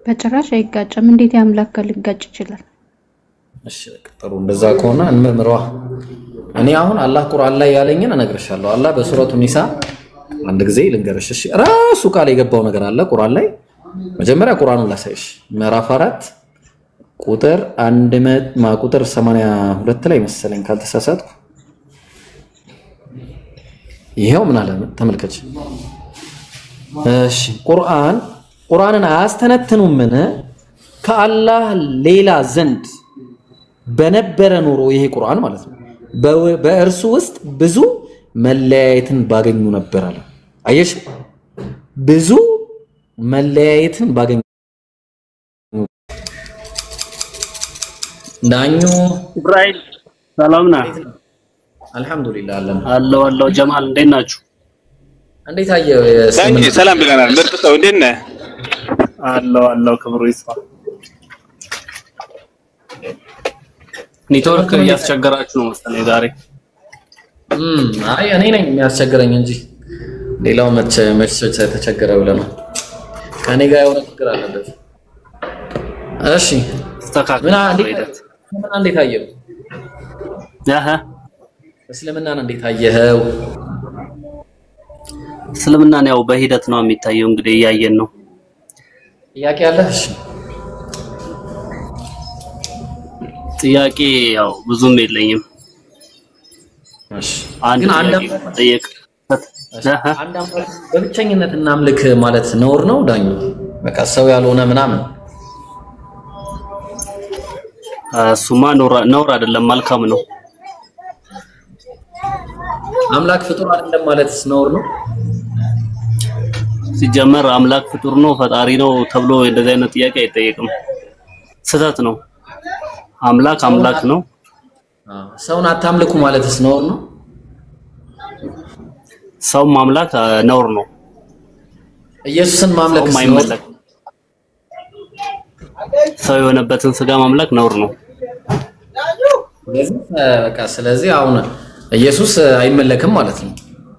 በጭራሽ አይጋጭም እንዴት የአምላክ ቃል ሊጋጭ ይችላል እሺ ጥሩ እንደዛ ከሆነ እንመምረዋ እኔ አሁን አላህ ቁርአን ላይ ያለኝን እነግርሻለሁ አላህ በሱረቱ ኒሳ አንድ ጊዜ ልንገርሽ እሺ ራሱ ቃል የገባው ነገር አለ ቁርአን ላይ መጀመሪያ ቁርአኑን ላሳይሽ ምዕራፍ 4 ቁጥር 82 ላይ መሰለኝ ካልተሳሳትኩ ይሄው ምን አለ ተመልከች እሺ ቁርአንን አያስተነትኑምን ከአላህ ሌላ ዘንድ በነበረ ኑሮ ይሄ ቁርአን ማለት ነው በእርሱ ውስጥ ብዙ መለያየትን ባገኙ ነበር አለ አየሽ ብዙ መለያየትን ባገኙ ዳኙ ኢብራሂም ሰላም ነህ አልহামዱሊላህ አለው ጀማል እንዴት ናችሁ እንዴት አየው ሰላም ብለናል ምርጥ ሰው እንዴት ነህ አለው ክብሩ ይስፋ ኔትወርክ እያስቸገራችሁ ነው መሰለኝ ዛሬ አይ እኔ ነኝ የሚያስቸግረኝ እንጂ ሌላው መቼ ተቸገረ ብለ ነው ከኔ ጋር የሆነ ችግር አለበት እሺ ተስተካክለ ምን እንዴት አየው እስልምናን እንዴት አየኸው እስልምናን ያው በሂደት ነው የሚታየው እንግዲህ ያየን ነው ጥያቄ አለሽ ጥያቄ ያው ብዙም የለኝም እሺ ግን አንድ ጠየቅ አንድ አምላክ በብቸኝነት እናምልክ ማለት ነውር ነው ዳኙ በቃ ሰው ያልሆነ ምናምን ሱማ ነውር አይደለም መልካም ነው አምላክ ፍጡር አይደለም ማለት ነውር ነው ሲጀመር አምላክ ፍጡር ነው ፈጣሪ ነው ተብሎ እንደዚህ አይነት ጥያቄ አይጠየቅም ስህተት ነው አምላክ ነው ሰውን አታምልኩ ማለትስ ነውር ነው ሰው ማምለክ ነውር ነው ኢየሱስን ማምለክ አይመለክ ሰው የሆነበትን ስጋ ማምለክ ነውር ነው በቃ ስለዚህ አሁን ኢየሱስ አይመለክም ማለት ነው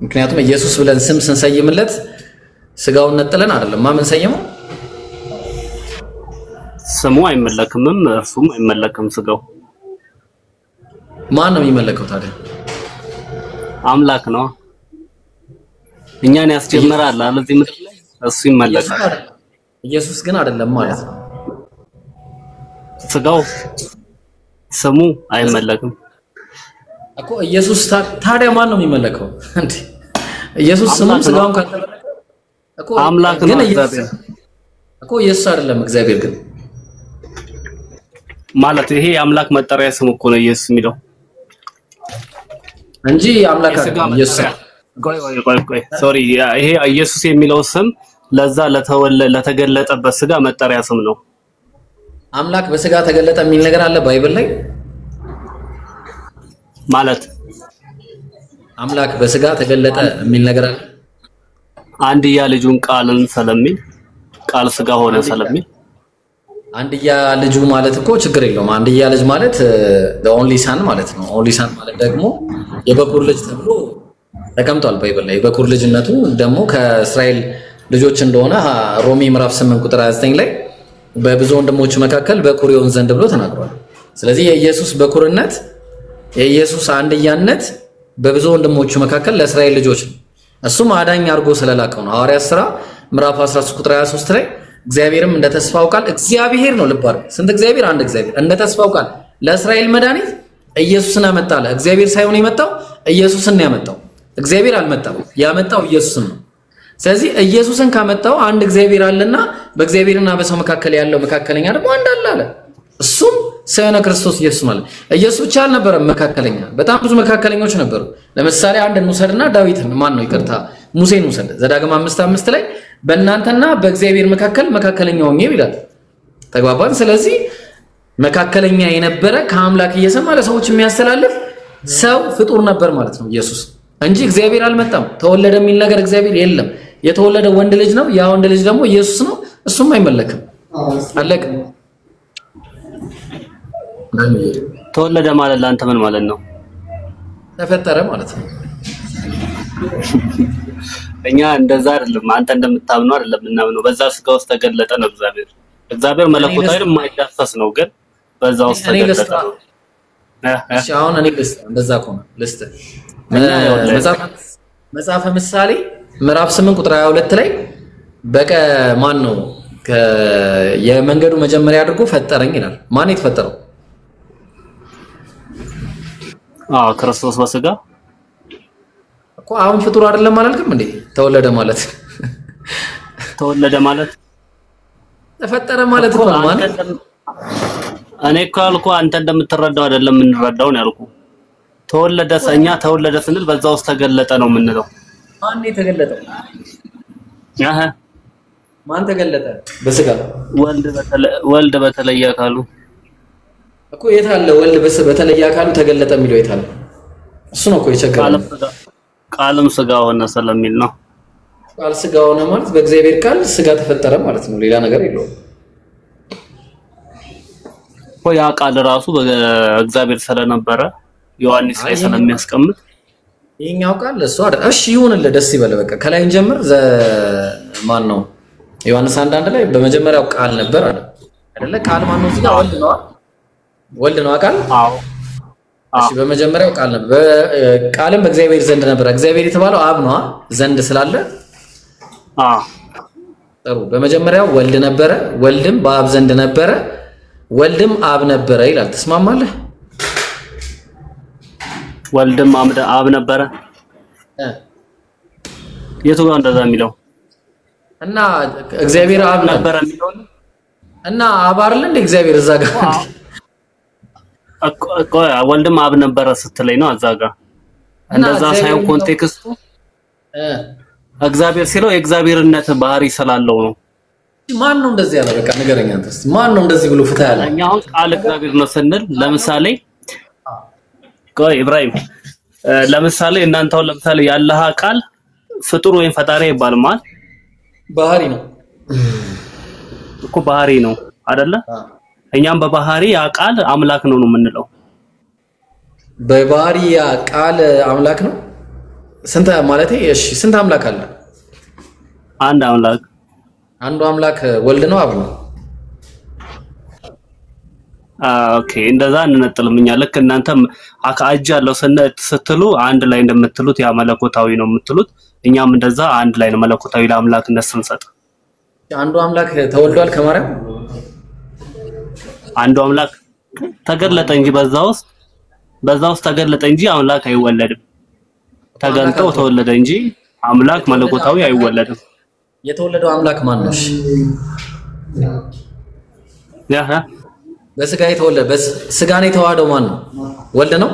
ምክንያቱም ኢየሱስ ብለን ስም ስንሰይምለት ስጋውን ነጥለን አይደለም ማን ሰየመው ስሙ አይመለክም እርሱም አይመለክም ስጋው ማን ነው የሚመለከው ታዲያ አምላክ ነው እኛን ያስጀመራል አለዚህ ምድር ላይ እሱ ይመለካል ኢየሱስ ግን አይደለም ማለት ነው ስጋው ስሙ አይመለክም እኮ ኢየሱስ ታዲያ ማን ነው የሚመለከው እንዴ ኢየሱስ ስሙም ስጋውን ከተመለከ እኮ አምላክ ነው እግዚአብሔር እኮ ኢየሱስ አይደለም እግዚአብሔር ግን ማለት ይሄ የአምላክ መጠሪያ ስም እኮ ነው ኢየሱስ የሚለው እንጂ አምላክ አይደለም ኢየሱስ ቆይ ሶሪ ይሄ ኢየሱስ የሚለው ስም ለዛ ለተገለጠበት ስጋ መጠሪያ ስም ነው አምላክ በስጋ ተገለጠ የሚል ነገር አለ ባይብል ላይ ማለት አምላክ በስጋ ተገለጠ የሚል ነገር አለ አንድያ ልጁን ቃልን ስለሚል ቃል ስጋ ሆነ ስለሚል አንድያ ልጁ ማለት እኮ ችግር የለውም አንድያ ልጅ ማለት the only son ማለት ነው only son ማለት ደግሞ የበኩር ልጅ ተብሎ ተቀምጧል ባይብል ላይ የበኩር ልጅነቱ ደግሞ ከእስራኤል ልጆች እንደሆነ ሮሜ ምዕራፍ 8 ቁጥር 29 ላይ በብዙ ወንድሞች መካከል በኩር ይሆን ዘንድ ብሎ ተናግሯል ስለዚህ የኢየሱስ በኩርነት የኢየሱስ አንድያነት በብዙ ወንድሞች መካከል ለእስራኤል ልጆች ነው እሱም አዳኝ አድርጎ ስለላከው ነው ሐዋርያት ሥራ ምዕራፍ 13 ቁጥር 23 ላይ እግዚአብሔርም እንደ ተስፋው ቃል እግዚአብሔር ነው ልባር ስንት እግዚአብሔር አንድ እግዚአብሔር እንደ ተስፋው ቃል ለእስራኤል መድኃኒት ኢየሱስን አመጣለ እግዚአብሔር ሳይሆን የመጣው ኢየሱስን ነው ያመጣው እግዚአብሔር አልመጣም ያመጣው ኢየሱስን ነው ስለዚህ ኢየሱስን ካመጣው አንድ እግዚአብሔር አለና በእግዚአብሔርና በሰው መካከል ያለው መካከለኛ ደግሞ አንድ አለ እሱም ሰውነ ክርስቶስ ኢየሱስ ማለት ኢየሱስ ብቻ አልነበረም መካከለኛ በጣም ብዙ መካከለኞች ነበሩ ለምሳሌ አንድ ሙሴና ዳዊትን ማን ነው ይቅርታ ሙሴን ሙሴ ዘዳግም 5:5 ላይ በእናንተና በእግዚአብሔር መካከል መካከለኛው ሆኜ ይላል ተግባባን ስለዚህ መካከለኛ የነበረ ከአምላክ እየሰማ ለሰዎች የሚያስተላልፍ ሰው ፍጡር ነበር ማለት ነው ኢየሱስ እንጂ እግዚአብሔር አልመጣም ተወለደ የሚል ነገር እግዚአብሔር የለም የተወለደ ወንድ ልጅ ነው ያ ወንድ ልጅ ደግሞ ኢየሱስ ነው እሱም አይመለክም አለቅ ተወለደ ማለት ላንተ ምን ማለት ነው ተፈጠረ ማለት ነው እኛ እንደዛ አይደለም አንተ እንደምታምነው አይደለም እናምነው በዛ ስጋ ውስጥ ተገለጠ ነው እግዚአብሔር መለኮታዊ የማይዳሰስ ነው ግን በዛ ውስጥ ተገለጠ ነው እሺ አሁን እኔ እንደዛ ቆመ ልስት መጽሐፈ ምሳሌ ምዕራፍ 8 ቁጥር 22 ላይ በቀ ማን ነው የመንገዱ መጀመሪያ አድርጎ ፈጠረኝ ይላል ማን የተፈጠረው ክርስቶስ በስጋ እኮ አሁን ፍጡር አይደለም አላልክም እንዴ ተወለደ ማለት ተፈጠረ ማለት እኮ ማለት እኔ ካልኩ አንተ እንደምትረዳው አይደለም እንረዳው ነው ያልኩ ተወለደ ሰኛ ተወለደ ስንል በዛ ውስጥ ተገለጠ ነው የምንለው ማን የተገለጠው ማን ተገለጠ በስጋ ወልድ በተለየ አካሉ እኮ የት አለ ወልድ በተለየ አካሉ ተገለጠ የሚለው የት አለ እሱ ነው እኮ የቸገረው ቃልም ስጋ ሆነ ስለሚል ነው ቃል ስጋ ሆነ ማለት በእግዚአብሔር ቃል ስጋ ተፈጠረ ማለት ነው ሌላ ነገር የለውም ያ ቃል ራሱ በእግዚአብሔር ስለነበረ ዮሐንስ ላይ ስለሚያስቀምጥ ይሄኛው ቃል እሱ አይደል እሺ ይሁንልህ ደስ ይበል በቃ ከላይ እንጀምር ማን ነው ዮሐንስ 1:1 ላይ በመጀመሪያው ቃል ነበር አይደለ ቃል ማን ነው እዚህ ጋር ወልድ ነው ቃል አዎ እሺ በመጀመሪያው ቃል ነበር ቃልም በእግዚአብሔር ዘንድ ነበር እግዚአብሔር የተባለው አብ ነው ዘንድ ስላለ ጥሩ በመጀመሪያው ወልድ ነበረ ወልድም በአብ ዘንድ ነበረ ወልድም አብ ነበረ ይላል ተስማማለህ ወልድም አብ ነበረ የቱ ጋር እንደዛ የሚለው እና እግዚአብሔር አብ ነበረ የሚለው እና አብ አይደል እንደ እግዚአብሔር እዛ ጋር እኮ ወልድም አብ ነበረ ስትለኝ ነው እዛ ጋር እንደዛ ሳይሆን ኮንቴክስቱ እግዚአብሔር ሲለው የእግዚአብሔርነት ባህሪ ስላለው ነው ማን ነው እንደዚህ ያለ በቃ ንገረኛ አንተስ ማን ነው እንደዚህ ብሎ ፍታ ያለ እኛው ቃል እግዚአብሔር ነው ስንል ለምሳሌ ቆይ ኢብራሂም ለምሳሌ እናንተው ለምሳሌ ያለህ ቃል ፍጡር ወይም ፈጣሪ ይባላል ማለት ባህሪ ነው እኮ ባህሪ ነው አይደለ እኛም በባህሪ ያ ቃል አምላክ ነው የምንለው በባህሪ ያ ቃል አምላክ ነው ስንት ማለት እሺ ስንት አምላክ አለ አንድ አምላክ አንዱ አምላክ ወልድ ነው አብ ነው ኦኬ እንደዛ እንነጥልምኛ ልክ እናንተም አካጅ ያለው ስትሉ አንድ ላይ እንደምትሉት ያ መለኮታዊ ነው የምትሉት እኛም እንደዛ አንድ ላይ ነው መለኮታዊ ለአምላክነት ስንሰጥ አንዱ አምላክ ተወልዷል ከማርያም አንዱ አምላክ ተገለጠ እንጂ በዛ ውስጥ ተገለጠ እንጂ አምላክ አይወለድም። ተገልጦ ተወለደ እንጂ አምላክ መለኮታዊ አይወለድም። የተወለደው አምላክ ማን ነው? በስጋ የተወለደ በስጋን የተዋሃደው ማን ነው? ወልድ ነው።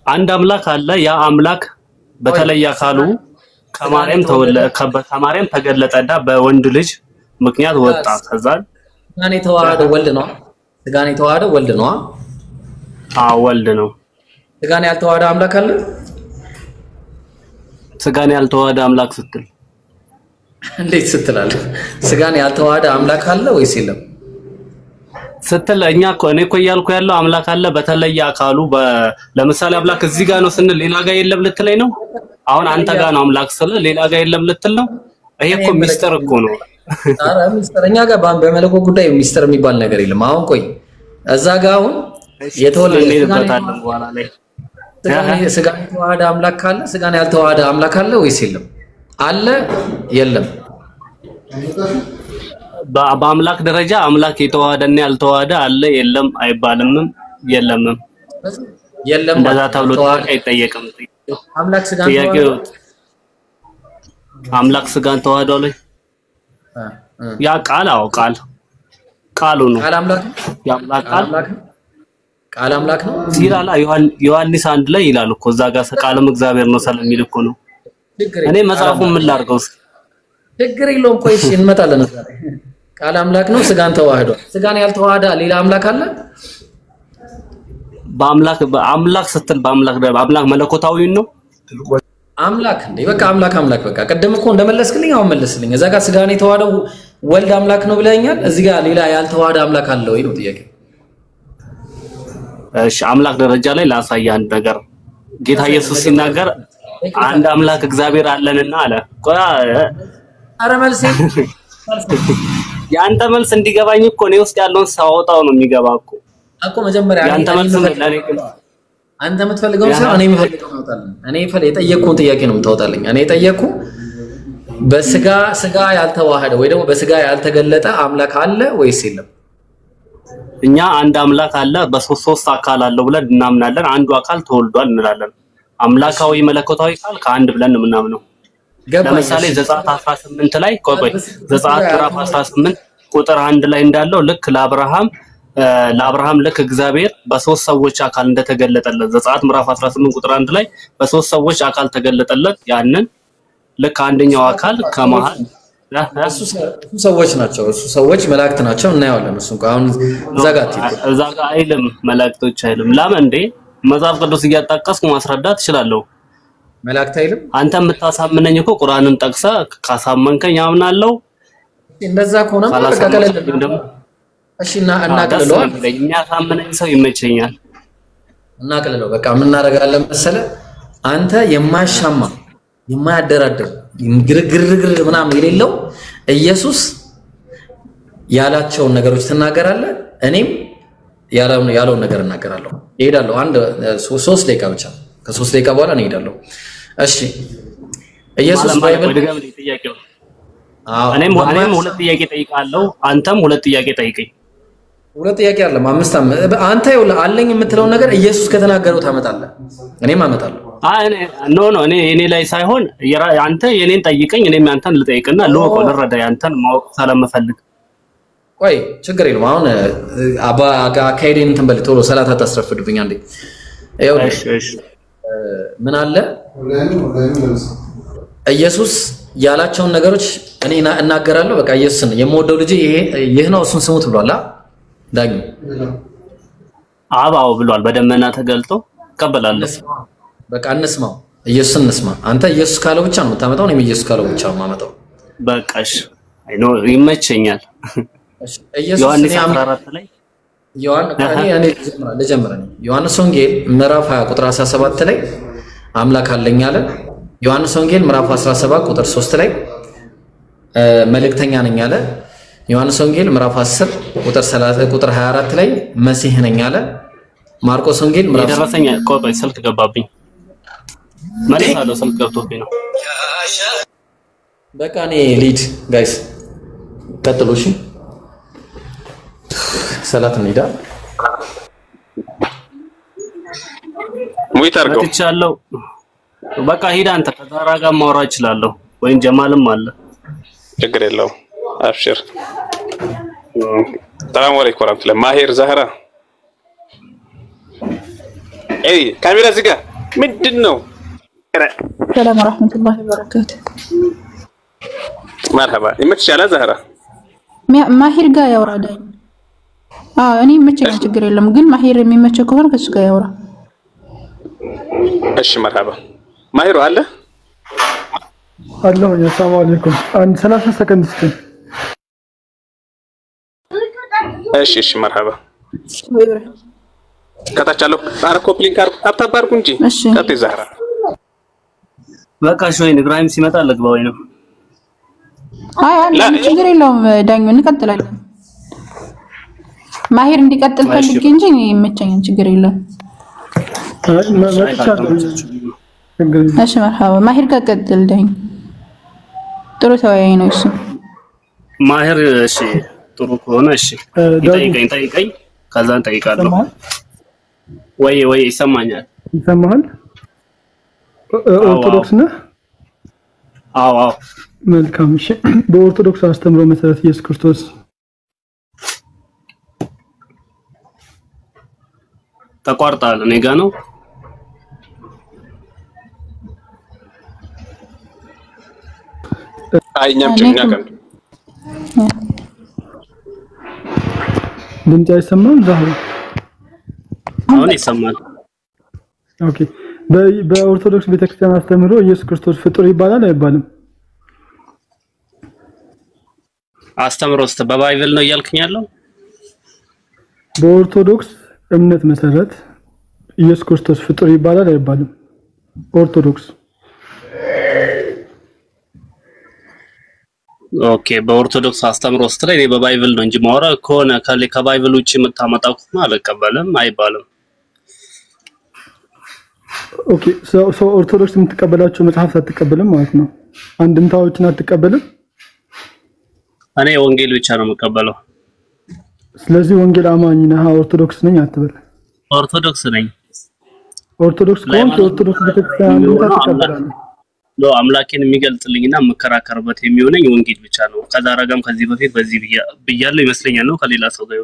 አንድ አምላክ አለ። ያ አምላክ በተለየ አካሉ ከማርያም ተገለጠና በወንድ ልጅ ምክንያት ወጣ። ከዛ ስጋን የተዋሃደው ወልድ ነው። ስጋን የተዋሃደው ወልድ ነው። ወልድ ነው። ስጋን ያልተዋሃደ አምላክ አለ? ስጋን ያልተዋሃደ አምላክ ስትል እንዴት ስትላለህ? ስጋን ያልተዋሃደ አምላክ አለ ወይስ የለም ስትል እኔ እኮ እያልኩ ያለው አምላክ አለ በተለየ አካሉ ለምሳሌ አምላክ እዚህ ጋር ነው ስንል ሌላ ጋር የለም ልትለኝ ነው? አሁን አንተ ጋር ነው አምላክ ስለ ሌላ ጋር የለም ልትል ነው? ይሄ እኮ ሚስጥር እኮ ነው። ኧረ ሚስጥር እኛ ጋር በመለኮት ጉዳይ ሚስጥር የሚባል ነገር የለም። አሁን ቆይ እዛ ጋር አሁን የተወለደበታለን በኋላ ላይ ስጋን የተዋሃደ አምላክ አለ? ስጋን ያልተዋሃደ አምላክ አለ ወይስ የለም? አለ የለም? በአምላክ ደረጃ አምላክ የተዋሃደና ያልተዋሃደ አለ የለም አይባልም። የለምም እንደዛ ተብሎ አይጠየቅም። አምላክ ስጋን ተዋህዷል። ያ ቃሉ ነው። ቃል አምላክ ነው ሲላላ ዮሐንስ 1 ላይ ይላል እኮ እዛ ጋር ቃልም እግዚአብሔር ነው ስለሚል እኮ ነው። እኔ መጽሐፉን ምን ላድርገው? ችግር የለውም። ቆይ እሺ እንመጣለን። ቃል አምላክ ነው፣ ስጋን ተዋህዷል። ስጋን ያልተዋሃደ ሌላ አምላክ አለ? በአምላክ ስትል በአምላክ መለኮታዊ ነው አምላክ እንዴ? በቃ አምላክ በቃ ቀደም እኮ እንደመለስክልኝ አሁን መለስልኝ። እዛ ጋር ስጋን የተዋሃደው ወልድ አምላክ ነው ብለኛል። እዚህ ጋር ሌላ ያልተዋሃደ አምላክ አለ ወይ ነው ጥያቄ። እሺ አምላክ ደረጃ ላይ ላሳይ አንድ ነገር። ጌታ ኢየሱስ ሲናገር አንድ አምላክ እግዚአብሔር አለንና አለ። ኧረ መልስ ያንተ መልስ እንዲገባኝ እኮ ነው ውስጥ ያለውን ሳወጣው ነው የሚገባ እኮ መጀመሪያ ያንተ መልስ አንተ የምትፈልገው ሰው እኔ የምፈልገው ነው ታውጣለኝ። እኔ የጠየቅኩን ጥያቄ ነው የምታወጣልኝ። እኔ የጠየቅኩ በስጋ ያልተዋሃደ ወይ ደግሞ በስጋ ያልተገለጠ አምላክ አለ ወይስ የለም? እኛ አንድ አምላክ አለ በሶስት አካል አለው ብለን እናምናለን። አንዱ አካል ተወልዷል እንላለን። አምላካዊ መለኮታዊ ቃል ከአንድ ብለን ነው የምናምነው። ለምሳሌ ዘጸአት 18 ላይ ዘጸአት ምዕራፍ 18 ቁጥር 1 ላይ እንዳለው ልክ ለአብርሃም ልክ እግዚአብሔር በሶስት ሰዎች አካል እንደተገለጠለት ዘጸአት ምዕራፍ 18 ቁጥር 1 ላይ በሶስት ሰዎች አካል ተገለጠለት። ያንን ልክ አንደኛው አካል ከመሃል እሱ ሰዎች ናቸው። እሱ ሰዎች መላእክት ናቸው እናየዋለን። እሱ አሁን እዛ ጋር አይልም መላእክቶች አይልም። ለምን እንዴ? መጽሐፍ ቅዱስ እያጣቀስኩ ማስረዳት እችላለሁ። መላእክት አይልም? አንተ የምታሳምነኝ እኮ ቁርአንን ጠቅሰህ ካሳመንከኝ አምናለሁ። እንደዛ ከሆነ እሺ እናቀልለው። የሚያሳምነኝ ሰው ይመቸኛል። እናቀልለው። በቃ ምን እናደርጋለን መሰለ አንተ የማያሻማ የማያደራደር ግርግር ምናምን የሌለው ኢየሱስ ያላቸውን ነገሮች ትናገራለህ። እኔም ያለውን ነገር እናገራለሁ። እሄዳለሁ 3 ደቂቃ ብቻ። ከ3 ደቂቃ በኋላ እኔ እሄዳለሁ። እሺ ኢየሱስ ባይብል ጥያቄው እኔም ሁለት ጥያቄ ጠይቃለሁ። አንተም ሁለት ጥያቄ ጠይቀኝ። ሁለት ጥያቄ አይደለም 5 አንተ ይኸውልህ አለኝ የምትለው ነገር ኢየሱስ ከተናገረው ታመጣለህ። እኔም አመጣለሁ። እኔ ላይ ሳይሆን አንተ የኔን ጠይቀኝ፣ እኔም አንተን ልጠይቅና ልወቀው ልረዳ አንተን ማወቅ ስለምፈልግ። ቆይ ችግር የለም። አሁን አካሄዴን እንትን በል ቶሎ ሰላት አታስረፍድብኝ አንዴ። እሺ ምን አለ ኢየሱስ ያላቸውን ነገሮች እኔ እናገራለሁ። በቃ ኢየሱስን የምወደው ልጅ ይሄ ነው እሱን ስሙት ብሏል። ዳኝ አባው ብሏል። በደመና ተገልጦ ቀበላለሁ። በቃ እንስማው፣ ኢየሱስን እንስማ። አንተ ኢየሱስ ካለው ብቻ ነው የምታመጣው፣ እኔም ኢየሱስ ካለው ብቻ ነው የማመጣው። በቃሽ ይመቸኛል። ዮሐንስ 14 ላይ ዮሐንስ ወንጌል ምዕራፍ 20 ቁጥር 17 ላይ አምላክ አለኝ አለ። ዮሐንስ ወንጌል ምዕራፍ 17 ቁጥር 3 ላይ መልእክተኛ ነኝ አለ። ዮሐንስ ወንጌል ምዕራፍ 10 ቁጥር 24 ላይ መሲህ ነኝ አለ። ማርቆስ ወንጌል ምዕራፍ የደረሰኝ ቆይ ስልክ ገባብኝ መልሳለሁ። ስልክ ገብቶብኝ ነው። በቃ እኔ ሊድ ጋይስ ቀጥሉ እሺ ሰላት እንሂዳ ሙይት አድርገው መጥቻለሁ በቃ ሂድ አንተ ከዛራ ጋር ማውራት እችላለሁ ወይን ጀማልም አለ ችግር የለውም አብሽር ሰላም አለይኩም ወራህመቱላህ ማሂር ዛህራ اي كاميرا زقه ምንድነው ሰላም ወራህመቱላሂ ወበረካቱ مرحبا ይመችሻል ዛህራ ማሂር ጋር ያወራዳኝ እኔ መቼም ችግር የለም ግን ማሂር የሚመቸው ከሆነ ከሱ ጋር ያወራ እሺ مرحبا ማሂሩ አለ አላህ ሰላም አለይኩም አንድ 30 ሰከንድ ስጥ እሺ مرحبا ከታቻለሁ አረ ኮፕሊንግ አታባርኩ እንጂ ቀጥ ዛህራ በቃ ሾይ ኢብራሂም ሲመጣ ለግባው ነው አይ ችግር የለውም ዳኙ እንቀጥላለን ማሂር እንዲቀጥል ፈልጌ እንጂ እኔ የመቸኝን ችግር የለም እሺ مرحبا ማሂር ጋር ቀጥል ዳኝ ጥሩ ተወያይ ነው እሱ ማሂር እሺ ጥሩ ከሆነ እሺ ጠይቀኝ ከዛን ጠይቃለሁ ወይ ይሰማኛል ኦርቶዶክስ ነህ አዎ መልካም እሺ በኦርቶዶክስ አስተምሮ መሰረት ኢየሱስ ክርስቶስ ተቋርጣል እኔ ጋር ነው አይኛም ጭኛ ቀን ድምጽ አይሰማም ዛሬ አሁን ይሰማል ኦኬ በኦርቶዶክስ ቤተክርስቲያን አስተምሮ ኢየሱስ ክርስቶስ ፍጡር ይባላል አይባልም አስተምሮስ በባይብል ነው ያልከኛለው በኦርቶዶክስ እምነት መሰረት ኢየሱስ ክርስቶስ ፍጡር ይባላል አይባልም ኦርቶዶክስ ኦኬ በኦርቶዶክስ አስተምሮስ ላይ በባይብል ነው እንጂ ማውራ ከሆነ ከባይብል ውጪ መታመጣው ከሆነ አልቀበልም አይባልም ኦኬ ሶ ኦርቶዶክስ የምትቀበላቸው መጽሐፍት አትቀበልም ማለት ነው አንድምታዎችን አትቀበልም እኔ ወንጌል ብቻ ነው የምቀበለው ስለዚህ ወንጌል አማኝ ነህ ኦርቶዶክስ ነኝ አትበል ኦርቶዶክስ ነኝ ኦርቶዶክስ ኦርቶዶክስ ቤተክርስቲያን ተቀበላለህ ነው አምላኬን የሚገልጽልኝና መከራከርበት የሚሆነኝ ወንጌል ብቻ ነው ከዛራጋም ከዚህ በፊት በዚህ ብያለሁ ይመስለኛል ነው ከሌላ ሰው ጋር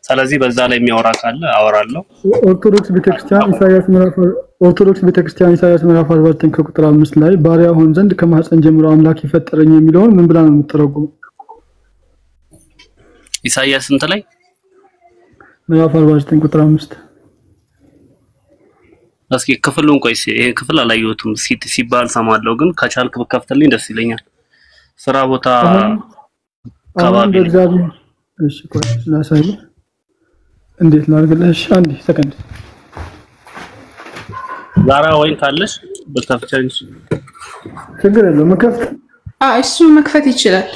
ስለዚህ በዛ ላይ የሚያወራ ካለ አወራለሁ ኦርቶዶክስ ቤተክርስቲያን ኢሳይያስ ምዕራፍ 49 ከቁጥር 5 ላይ ባሪያ ሆን ዘንድ ከማህፀን ጀምሮ አምላክ ይፈጠረኝ የሚለውን ምን ብላ ነው የምትተረጉመው ኢሳይያስ እንት ላይ ምዕራፍ 49 ቁጥር 5 እስኪ ክፍሉን ቆይስ ይሄ ክፍል አላየሁትም ሲባል ሰማለሁ ግን ከቻልክ በከፍተልኝ ደስ ይለኛል ስራ ቦታ ከባቢ እሺ ቆይ ላሳይ እንዴት ላርግልሽ አንዴ ሰከንድ ዛራ ወይን ካለሽ በከፍተኝ ችግር የለውም መከፍት እሱ መክፈት ይችላል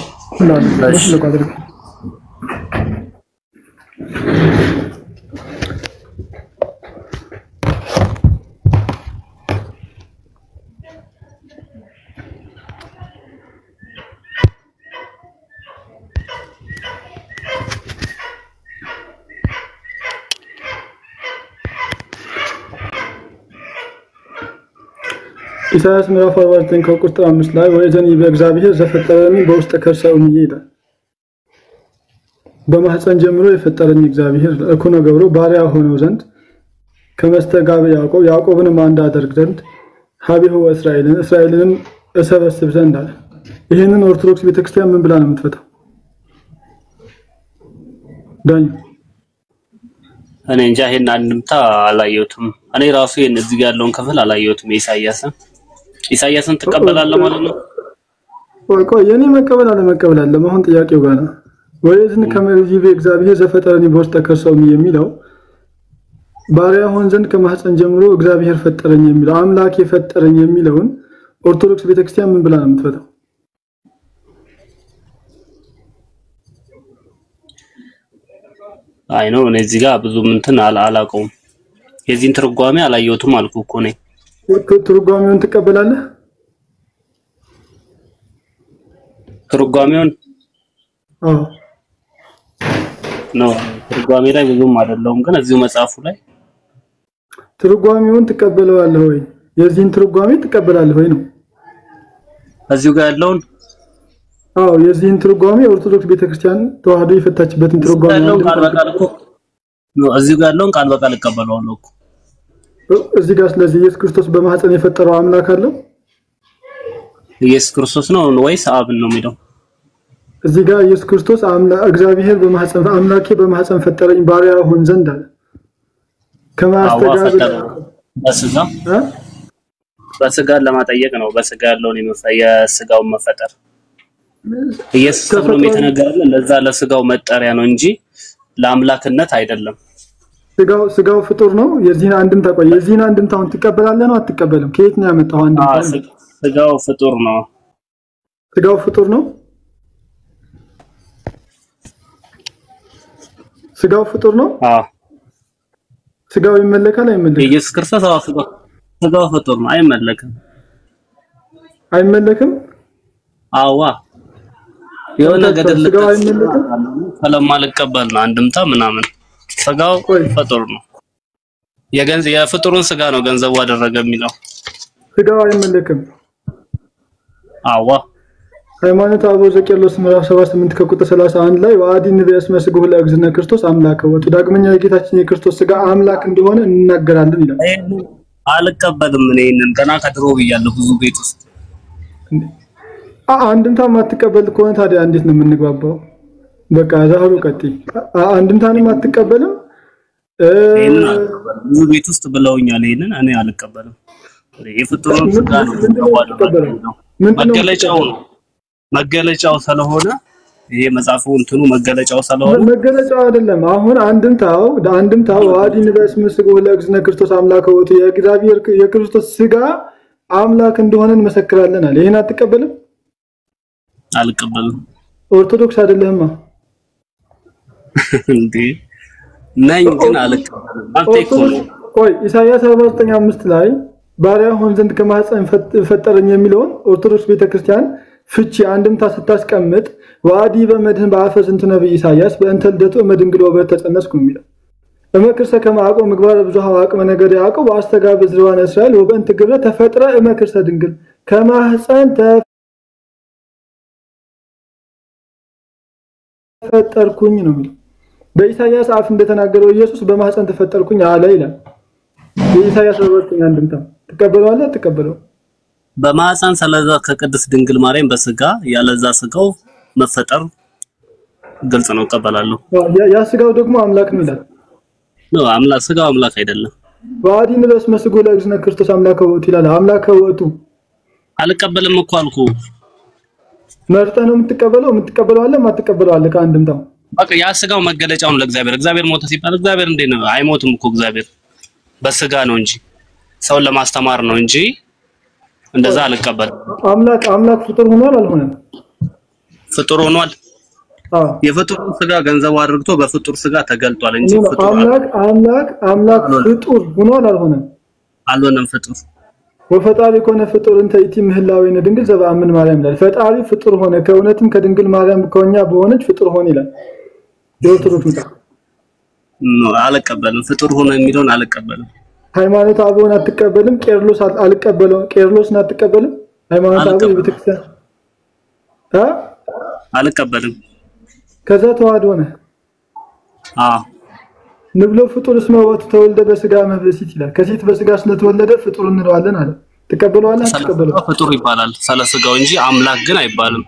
ኢሳይያስ ምዕራፍ 49 ከቁጥር 5 ላይ ወይዘን በእግዚአብሔር ዘፈጠረኝ በውስጥ ከርሰውኝ ይላል በማህፀን ጀምሮ የፈጠረኝ እግዚአብሔር እኮ ገብሮ ባሪያ ሆነው ዘንድ ከመስተጋብ ያዕቆብንም አንድ አደርግ ዘንድ ሀቢሁ እስራኤልን እሰበስብ ዘንድ አለ ይሄንን ኦርቶዶክስ ቤተክርስቲያን ምን ብላ ነው የምትፈታው ዳኝ እኔ እንጃ ይሄን አንድምታ አላየሁትም እኔ ራሱ ይሄን እዚህ ጋር ያለውን ክፍል አላየሁትም ኢሳይያስን ተቀበላለህ ማለት ነው ቆይ የኔ መቀበል አለ አሁን ጥያቄው ጋር ነው ወይዝን ከመዚህ በእግዚአብሔር ዘፈጠረኝ በውስጥ ከርሰው የሚለው ባሪያ ሆን ዘንድ ከማህፀን ጀምሮ እግዚአብሔር ፈጠረኝ የሚለው አምላክ የፈጠረኝ የሚለውን ኦርቶዶክስ ቤተክርስቲያን ምን ብላ ነው የምትፈታው አይ ነው እኔ እዚህ ጋር ብዙ እንትን አላቀውም የዚህን ትርጓሜ አላየሁትም አልኩ እኮ ነኝ ትርጓሜውን ተቀበላለህ ትርጓሜውን ነው ትርጓሜ ላይ ብዙም አይደለም ግን እዚሁ መጽሐፉ ላይ ትርጓሜውን ተቀበለዋለህ ወይ የዚህን ትርጓሜ ተቀበላለህ ወይ ነው እዚሁ ጋር ያለውን የዚህን ትርጓሜ ኦርቶዶክስ ቤተክርስቲያን ተዋህዶ የፈታችበትን ትርጓሜ ነው ቃል በቃል እኮ ነው እዚሁ ጋር ያለውን ቃል በቃል እቀበለዋለሁ እኮ እዚህ ጋር ስለዚህ ኢየሱስ ክርስቶስ በማህፀን የፈጠረው አምላክ አለው ኢየሱስ ክርስቶስ ነው ወይስ አብ ነው የሚለው እዚህ ጋር ኢየሱስ ክርስቶስ እግዚአብሔር በማህፀን አምላኬ በማህፀን ፈጠረኝ ባሪያ ሆን ዘንድ አለ ከማስተጋብ በስጋ ለማጠየቅ ነው በስጋ ያለውን የስጋውን መፈጠር ኢየሱስ ተብሎ የተነገረልን ለዛ ለስጋው መጠሪያ ነው እንጂ ለአምላክነት አይደለም ስጋው ፍጡር ነው የዚህን አንድምታ ቆይ የዚህን አንድምታውን ትቀበላለህ ነው አትቀበልም ከየት ነው ያመጣው አንድምታ ስጋው ፍጡር ነው ስጋው ፍጡር ነው ስጋው ፍጡር ነው ስጋው ይመለካል አይመለክም ኢየሱስ ክርስቶስ ስጋው ፍጡር ነው አይመለክም አዋ የሆነ ገደል ስለማልቀበል ነው አንድምታ ምናምን ስጋው ፍጡር ነው የፍጡሩን ስጋ ነው ገንዘቡ አደረገ የሚለው ስጋው አይመለክም አዋ ሃይማኖተ አበው ዘቄርሎስ ምዕራፍ 78 ከቁጥር 31 ላይ ወአዲ ንብያስ መስጉህ ለእግዚእነ ክርስቶስ አምላክ ወጡ ዳግመኛ የጌታችን የክርስቶስ ስጋ አምላክ እንደሆነ እንናገራለን ይላል አልቀበልም እኔን ገና ከድሮ ብያለሁ ብዙ ቤት ውስጥ አንድምታ ማትቀበል ከሆነ ታዲያ እንዴት ነው የምንግባባው በቃ ዛህሩ ቀጥ አንድምታንም አትቀበልም ብዙ ቤት ውስጥ ብለውኛል ይሄንን እኔ አልቀበልም የፍጡሩን ስጋ ነው መገለጫው ስለሆነ ይሄ መጽሐፉ እንትኑ መገለጫው ስለሆነ መገለጫው አይደለም አሁን አንድምታው ወአዲ ንብያስ መስጉህ ለእግዚእነ ክርስቶስ አምላክ ወጡ የእግዚአብሔር የክርስቶስ ስጋ አምላክ እንደሆነ እንመሰክራለን አለ ይሄን አትቀበልም አልቀበልም ኦርቶዶክስ አይደለህማ እንዴ ነኝ ግን አልቀበልም አትቆይ ቆይ ኢሳይያስ 49:5 ላይ ባሪያ ሆን ዘንድ ከማህፀን ፈጠረኝ የሚለውን ኦርቶዶክስ ቤተክርስቲያን ፍቺ አንድምታ ስታስቀምጥ ወአዲ በመድህን በአፈስ እንት ነብይ ኢሳይያስ በእንተ ልደቱ መድንግሎ በተጸነስኩ የሚለው እመክርሰ ከማቆ ምግባር ብዙሃው አቅመ ነገር ያቆ በአስተጋብ ዝዋነ እስራኤል ወበእንት ግብረ ተፈጥረ እመክርሰ ድንግል ከማህፀን ተፈጠርኩኝ ነው የሚለው በኢሳይያስ አፍ እንደተናገረው ኢየሱስ በማህፀን ተፈጠርኩኝ አለ ይላል የኢሳይያስ ወርተኛ አንድምታ ተቀበለዋለህ ተቀበለው በማህፀን ስለዛ ከቅድስት ድንግል ማርያም በስጋ ያለዛ ስጋው መፈጠር ግልጽ ነው ተቀበላለሁ ያ ስጋው ደግሞ አምላክ ነው ይላል ነው አምላክ ስጋው አምላክ አይደለም ወአዲ ንብያስ መስጉህ ለእግዚእነ ክርስቶስ አምላክ ወጡ ይላል አምላክ ወጡ አልቀበልም እኮ አልኩ መርጠህ ነው የምትቀበለው አለ ማትቀበለው አለ ከአንድምታው በቃ ያ ስጋው መገለጫው ነው ለእግዚአብሔር ሞተ ሲባል እግዚአብሔር እንዴ ነው አይሞትም እኮ እግዚአብሔር በስጋ ነው እንጂ ሰውን ለማስተማር ነው እንጂ እንደዛ አልቀበልም አምላክ ፍጡር ሆኗል አልሆነም ፍጡር ሆኗል የፍጡር ስጋ ገንዘቡ አድርግቶ በፍጡር ስጋ ተገልጧል እንጂ ፍጡር አምላክ ፍጡር ሆኗል አልሆነም ፍጡር ወፈጣሪ ኮነ ፍጡር እንተ ኢቲ ምህላዊነ ድንግል ዘበአምን ማርያም ላይ ፈጣሪ ፍጡር ሆነ ከእውነትም ከድንግል ማርያም ከኛ በሆነች ፍጡር ሆነ ይላል የኦርቶዶክስ ነው አልቀበልም ፍጡር ሆነ የሚለውን አልቀበልም ሃይማኖተ አበውን አትቀበልም ቄርሎስ አልቀበለው ቄርሎስን አትቀበልም ሃይማኖተ አበው የቤተክርስቲያን አልቀበልም ከዛ ተዋህዶ ሆነ ንብሎ ፍጡር እስመ ወቱ ተወልደ በስጋ መብሲት ይላል ከሴት በስጋ ስለተወለደ ፍጡር እንለዋለን አለ ተቀበለዋለህ አትቀበለው ፍጡር ይባላል ስለ ስጋው እንጂ አምላክ ግን አይባልም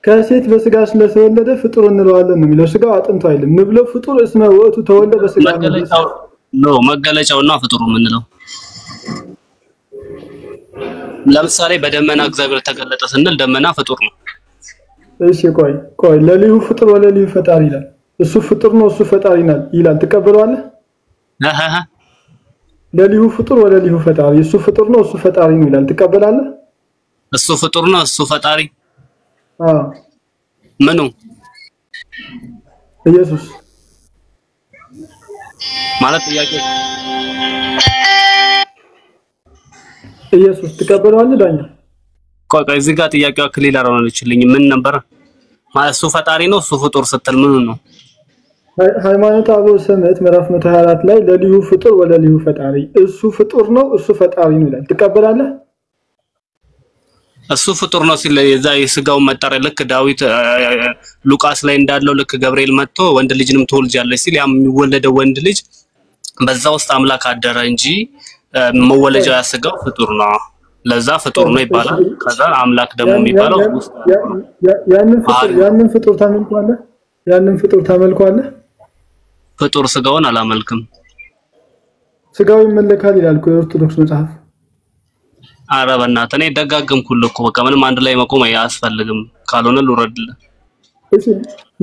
ከሴት በስጋ ስለተወለደ ፍጡር እንለዋለን ነው የሚለው ስጋው አጥንቱ አይልም ንብሎ ፍጡር እስመ ወቱ ተወልደ በስጋ ነው መገለጫውና ፍጡሩ ምንለው ለምሳሌ በደመና እግዚአብሔር ተገለጠ ስንል ደመና ፍጡር ነው እሺ ቆይ ለልዩ ፍጡር ወለልዩ ፈጣሪ ይላል እሱ ፍጡር ነው እሱ ፈጣሪ ነው ይላል ተቀበለዋለህ ለልዩ ፍጡር ወለልዩ ፈጣሪ እሱ ፍጡር ነው እሱ ፈጣሪ ነው ይላል ተቀበላለህ እሱ ፍጡር ነው እሱ ፈጣሪ ምኑ ኢየሱስ ማለት ጥያቄ ኢየሱስ ተቀበለዋለህ ዳኛ ቆይ እዚህ ጋር ጥያቄው ክሊል አልሆነልኝም ምን ነበር ማለት እሱ ፈጣሪ ነው እሱ ፍጡር ስትል ምን ነው ሃይማኖተ አበው ሰመት ምዕራፍ 124 ላይ ለልዩ ፍጡር ወለልዩ ፈጣሪ እሱ ፍጡር ነው እሱ ፈጣሪ ነው ይላል ትቀበላለህ እሱ ፍጡር ነው ሲል የዛ የስጋው መጠሪያ ልክ ዳዊት ሉቃስ ላይ እንዳለው ልክ ገብርኤል መጥቶ ወንድ ልጅንም ትወልጃለሽ ሲል ያም የሚወለደው ወንድ ልጅ በዛ ውስጥ አምላክ አደረ እንጂ መወለጃው ያስጋው ፍጡር ነው ለዛ ፍጡር ነው ይባላል ከዛ አምላክ ደግሞ የሚባለው ያንን ፍጡር ታመልኳለህ ፍጡር ስጋውን አላመልክም ስጋው ይመለካል ይላል የኦርቶዶክስ መጽሐፍ አረበናት እኔ ደጋግምኩልህ እኮ በቃ ምንም አንድ ላይ መቆም አያስፈልግም ካልሆነ ልውረድልህ እሺ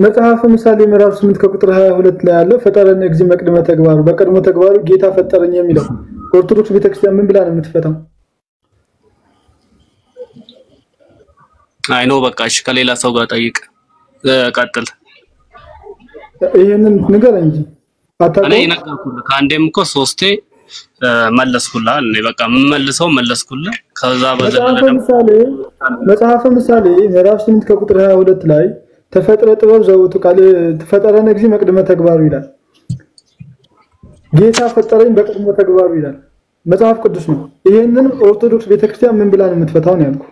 መጽሐፍ ምሳሌ ምዕራፍ 8 ከቁጥር 22 ላይ ያለው ፈጠረን እግዚ መቅድመ ተግባሩ በቀድሞ ተግባሩ ጌታ ፈጠረኝ የሚለው ኦርቶዶክስ ቤተክርስቲያን ምን ብላ ነው የምትፈታው አይ ነው በቃ እሺ ከሌላ ሰው ጋር ጠይቅ ቀጥል ይሄንን ነገር እንጂ እኔ ነገርኩልህ ከአንዴም እኮ ሶስቴ መለስኩልህ እኔ በቃ መለስኩልህ ከዛ በዘለለ መጽሐፈ ምሳሌ ምዕራፍ 8 ከቁጥር 22 ላይ ተፈጥረ ጥበብ ዘውቱ ቃል ተፈጠረን እግዚ መቅድመ ተግባሩ ይላል ጌታ ፈጠረኝ በቀድሞ ተግባሩ ይላል መጽሐፍ ቅዱስ ነው ይሄንን ኦርቶዶክስ ቤተክርስቲያን ምን ብላ ነው የምትፈታው ነው ያልኩ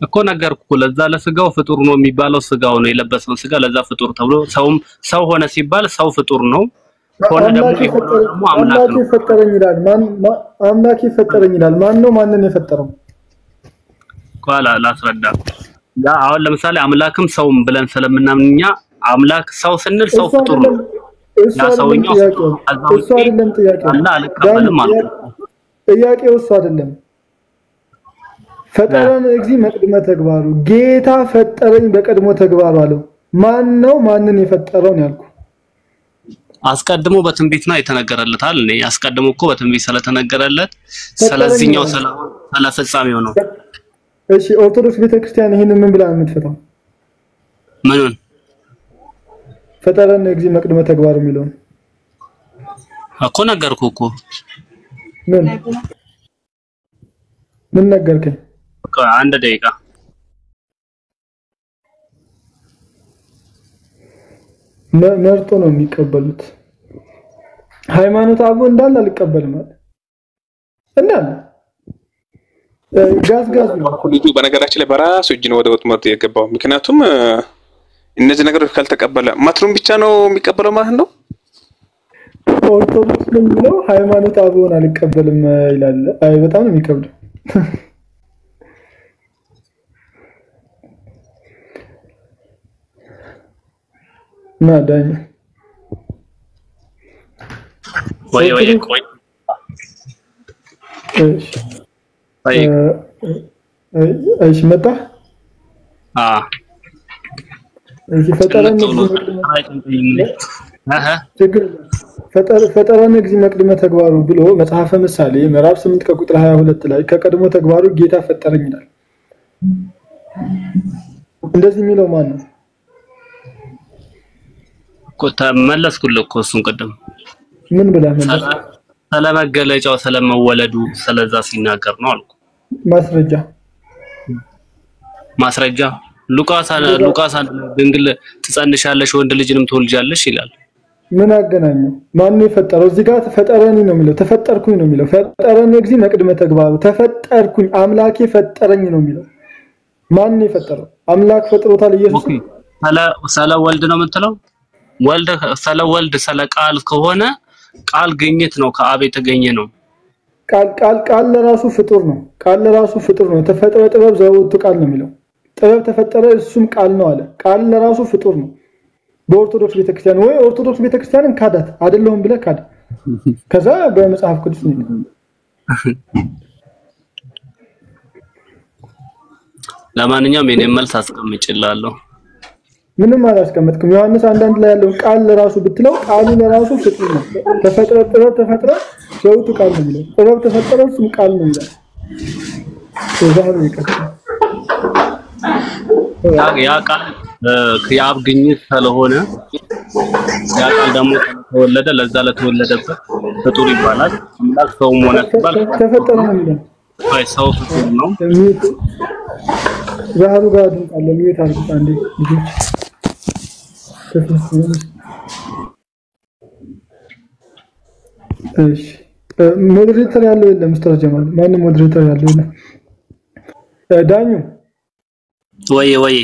እኮ ነገርኩ ለዛ ለስጋው ፍጡር ነው የሚባለው ስጋው ነው የለበሰው ስጋ ለዛ ፍጡር ተብሎ ሰው ሆነ ሲባል ሰው ፍጡር ነው ሆነ ደግሞ አምላክ ፈጠረኝ ይላል አምላክ ፈጠረኝ ይላል ማን ነው ማንን የፈጠረው ቋላ ላስረዳ ያ አሁን ለምሳሌ አምላክም ሰውም ብለን ስለምናምንኛ አምላክ ሰው ስንል ሰው ፍጡር ነው ያ ሰውኛው እሱ አይደለም ጥያቄው አላ አልቀበልም ማለት ጥያቄው እሱ አይደለም ፈጠረን እግዚ መቅድመ ተግባሩ ጌታ ፈጠረኝ በቀድሞ ተግባሩ አለው ማን ነው ማንን የፈጠረው ነው ያልኩ አስቀድሞ በትንቢት ነው የተነገረለታል እኔ አስቀድሞ እኮ በትንቢት ስለተነገረለት ስለዚህኛው ስለፍጻሜው ነው እሺ ኦርቶዶክስ ቤተክርስቲያን ይሄንን ምን ብላ የምትፈታው ምኑን ፈጠረን እግዚ መቅድመ ተግባሩ የሚለው እኮ ነገርኩ እኮ ምን ነገርከኝ አንድ ደቂቃ መርጦ ነው የሚቀበሉት ሃይማኖት አበው እንዳለ አልቀበልም ማለት እንዳለ ጋዝ ልጁ በነገራችን ላይ በራሱ እጅ ነው ወደ ወጥመድ የገባው ምክንያቱም እነዚህ ነገሮች ካልተቀበለ ማትሩም ብቻ ነው የሚቀበለው ማለት ነው ኦርቶዶክስ ነው ሃይማኖት አበውን አልቀበልም ይላል አይ በጣም ነው የሚከብደው ማዳኝ ወይ እሺ መጣ እሺ ፈጠረን እግዚ መቅድመ ተግባሩ ብሎ መጽሐፈ ምሳሌ ምዕራፍ 8 ከቁጥር 22 ላይ ከቀድሞ ተግባሩ ጌታ ፈጠረኝ ይላል እንደዚህ የሚለው ማን ነው ተመለስኩልህ እኮ እሱን ቀደም ምን ብለህ መለስ ስለመገለጫው ስለመወለዱ ስለዛ ሲናገር ነው አልኩ ማስረጃ ሉቃስ ድንግል ትጸንሻለሽ ወንድ ልጅንም ትወልጃለሽ ይላል ምን አገናኘው ማን ነው የፈጠረው እዚህ ጋር ተፈጠረኝ ነው የሚለው ተፈጠርኩኝ ነው የሚለው ፈጠረን እግዚ መቅድመ ተግባሩ ተፈጠርኩኝ አምላኬ ፈጠረኝ ነው የሚለው ማን ነው የፈጠረው አምላክ ፈጥሮታል ኢየሱስ ሰለ ወልድ ነው የምትለው ወልድ ሰለ ወልድ ሰለ ቃል ከሆነ ቃል ግኝት ነው ከአብ የተገኘ ነው ቃል ለራሱ ፍጡር ነው ቃል ለራሱ ፍጡር ነው ተፈጠረ ጥበብ ዘውቱ ቃል ነው የሚለው ጥበብ ተፈጠረ እሱም ቃል ነው አለ ቃል ለራሱ ፍጡር ነው በኦርቶዶክስ ቤተክርስቲያን ወይ ኦርቶዶክስ ቤተክርስቲያንን ካዳት አይደለም ብለ ካድ ከዛ በመጽሐፍ ቅዱስ ነው ለማንኛውም የኔ መልስ አስቀምጭላለሁ ምንም አላስቀመጥኩም ዮሐንስ አንዳንድ ላይ ያለው ቃል ለራሱ ብትለው ቃሉ ለራሱ ፍጡር ነው ተፈጠረ ጥበብ ተፈጠረ ዘውቱ ቃል ነው የሚለው ጥበብ ተፈጠረ እሱም ቃል ነው ይላል ስለዚህ ይቀጥላል ያ ቃል የአብ ግኝት ስለሆነ ያ ቃል ደግሞ ተወለደ ለዛ ለተወለደበት ፍጡር ይባላል አምላክ ሰውም ሆነ ሲባል ተፈጠረ ነው የሚለው ወይ ሰው ፍጡር ነው ዛሬ ጋር ድንቃለ ሚዩት አድርጉት አንዴ ልጆች እሺ ሞዴሬተር ያለው የለም ኡስታዝ ጀማል ማንም ሞዴሬተር ያለው የለም ዳኙ ወይ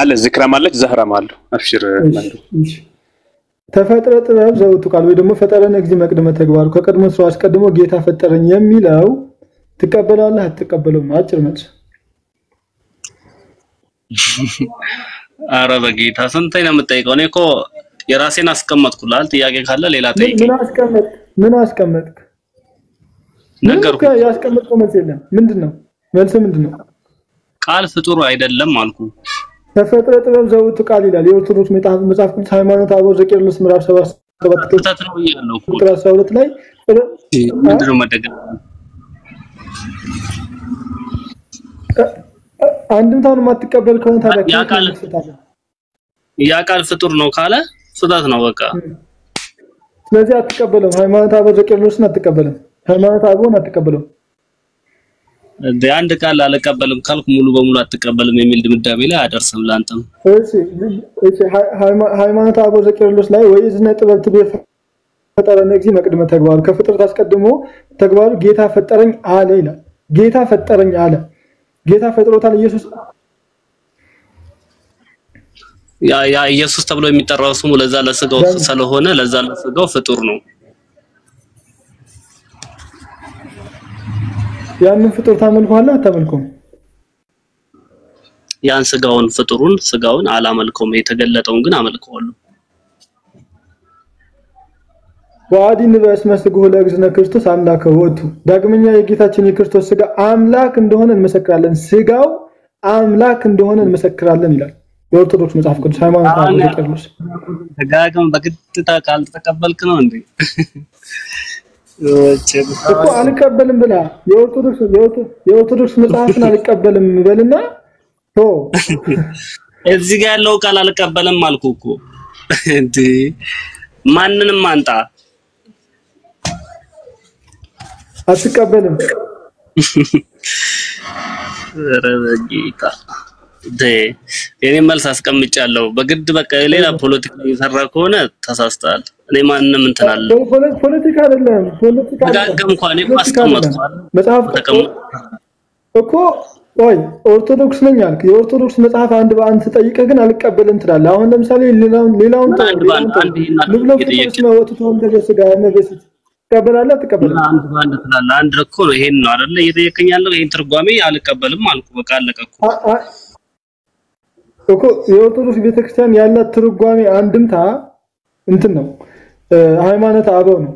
አለ ዝክራም አለች ዘህራም አለ አብሽር እሺ ተፈጥረ ጥበብ ዘውቱ ቃል ወይ ደግሞ ፈጠረን እግዚ መቅደመ ተግባሩ ከቀድሞ ሰው አስቀድሞ ጌታ ፈጠረኝ የሚለው ትቀበላለህ አትቀበለውም አጭር መልስ አረ በጌታ ስንተኛ የምጠይቀው እኔ እኮ የራሴን አስቀመጥኩላል ጥያቄ ካለ ሌላ ጠይቅ ምን አስቀመጥክ ነገርኩ ያስቀመጥከው መልስ የለም ምንድነው መልስ ምንድነው ቃል ፍጡር አይደለም አልኩ ተፈጥረ ጥበብ ዘውቱ ቃል ይላል የኦርቶዶክስ መጽሐፍ ቅዱስ ሃይማኖት አበው ዘቄርሎስ ምዕራፍ 7 ቁጥር 12 ላይ ምንድነው መደገም አንድምታውን ማትቀበል ከሆነ ታዲያ ያ ቃል ፍጡር ነው ካለ ስህተት ነው በቃ ስለዚህ አትቀበለም ሃይማኖት አበው ዘቄርሎስን አትቀበለም ሃይማኖት አበውን አትቀበለም አንድ ቃል አልቀበልም ካልኩ ሙሉ በሙሉ አትቀበልም የሚል ድምዳሜ ላይ አደርስም ላንተም እሺ ሃይማኖት አበው ዘቄርሎስ ላይ ወይ ዝነ ጥበብ ትቤ ፈጠረን እግዚ መቅደመ ተግባሩ ከፍጥረት አስቀድሞ ተግባሩ ጌታ ፈጠረኝ አለ ይላል ጌታ ፈጠረኝ አለ ጌታ ፈጥሮታል ኢየሱስ ያ ኢየሱስ ተብሎ የሚጠራው ስሙ ለዛ ለስጋው ስለሆነ ለዛ ለስጋው ፍጡር ነው ያንን ፍጡር ታመልኩዋለህ አታመልኩም ያን ስጋውን አላመልኩም የተገለጠውን ግን አመልከዋለሁ ወአዲን በስመስግሁ ለእግዚእነ ክርስቶስ አምላከ ወቱ ዳግመኛ የጌታችን የክርስቶስ ስጋ አምላክ እንደሆነ እንመሰክራለን ስጋው አምላክ እንደሆነ እንመሰክራለን ይላል የኦርቶዶክስ መጽሐፍ ቅዱስ ሃይማኖት አበው ዘቄርሎስ ተጋግም በግድታ ቃል ተቀበልክ ነው እንዴ እኮ አልቀበልም ብላ የኦርቶዶክስ መጽሐፍን አልቀበልም በልና ቶ እዚህ ጋር ያለው ቃል አልቀበልም አልኩ እኮ እንዴ ማንንም አንጣ አትቀበልም ረበጌታ እኔ መልስ አስቀምጫለሁ በግድ በቃ ሌላ ፖለቲካ እየሰራ ከሆነ ተሳስተሃል እኔ ማንንም እንተናለሁ ፖለቲካ አይደለም ተጋገም እንኳን ማስቀመጥኳል መጽሐፍ እኮ ወይ ኦርቶዶክስ ነኝ አልክ የኦርቶዶክስ መጽሐፍ አንድ በአንድ ተጠይቀህ ግን አልቀበልም ትላለህ አሁን ለምሳሌ ሌላውን ተቀበላለህ ተቀበላለህ አንድ ትላለህ አንድ እኮ ነው ይሄን ነው አይደለ እየጠየቀኝ ያለው ይሄን ትርጓሜ አልቀበልም አልኩ በቃ አለቀኩ እኮ የኦርቶዶክስ ቤተክርስቲያን ያላት ትርጓሜ አንድምታ እንትን ነው ሃይማኖት አበው ነው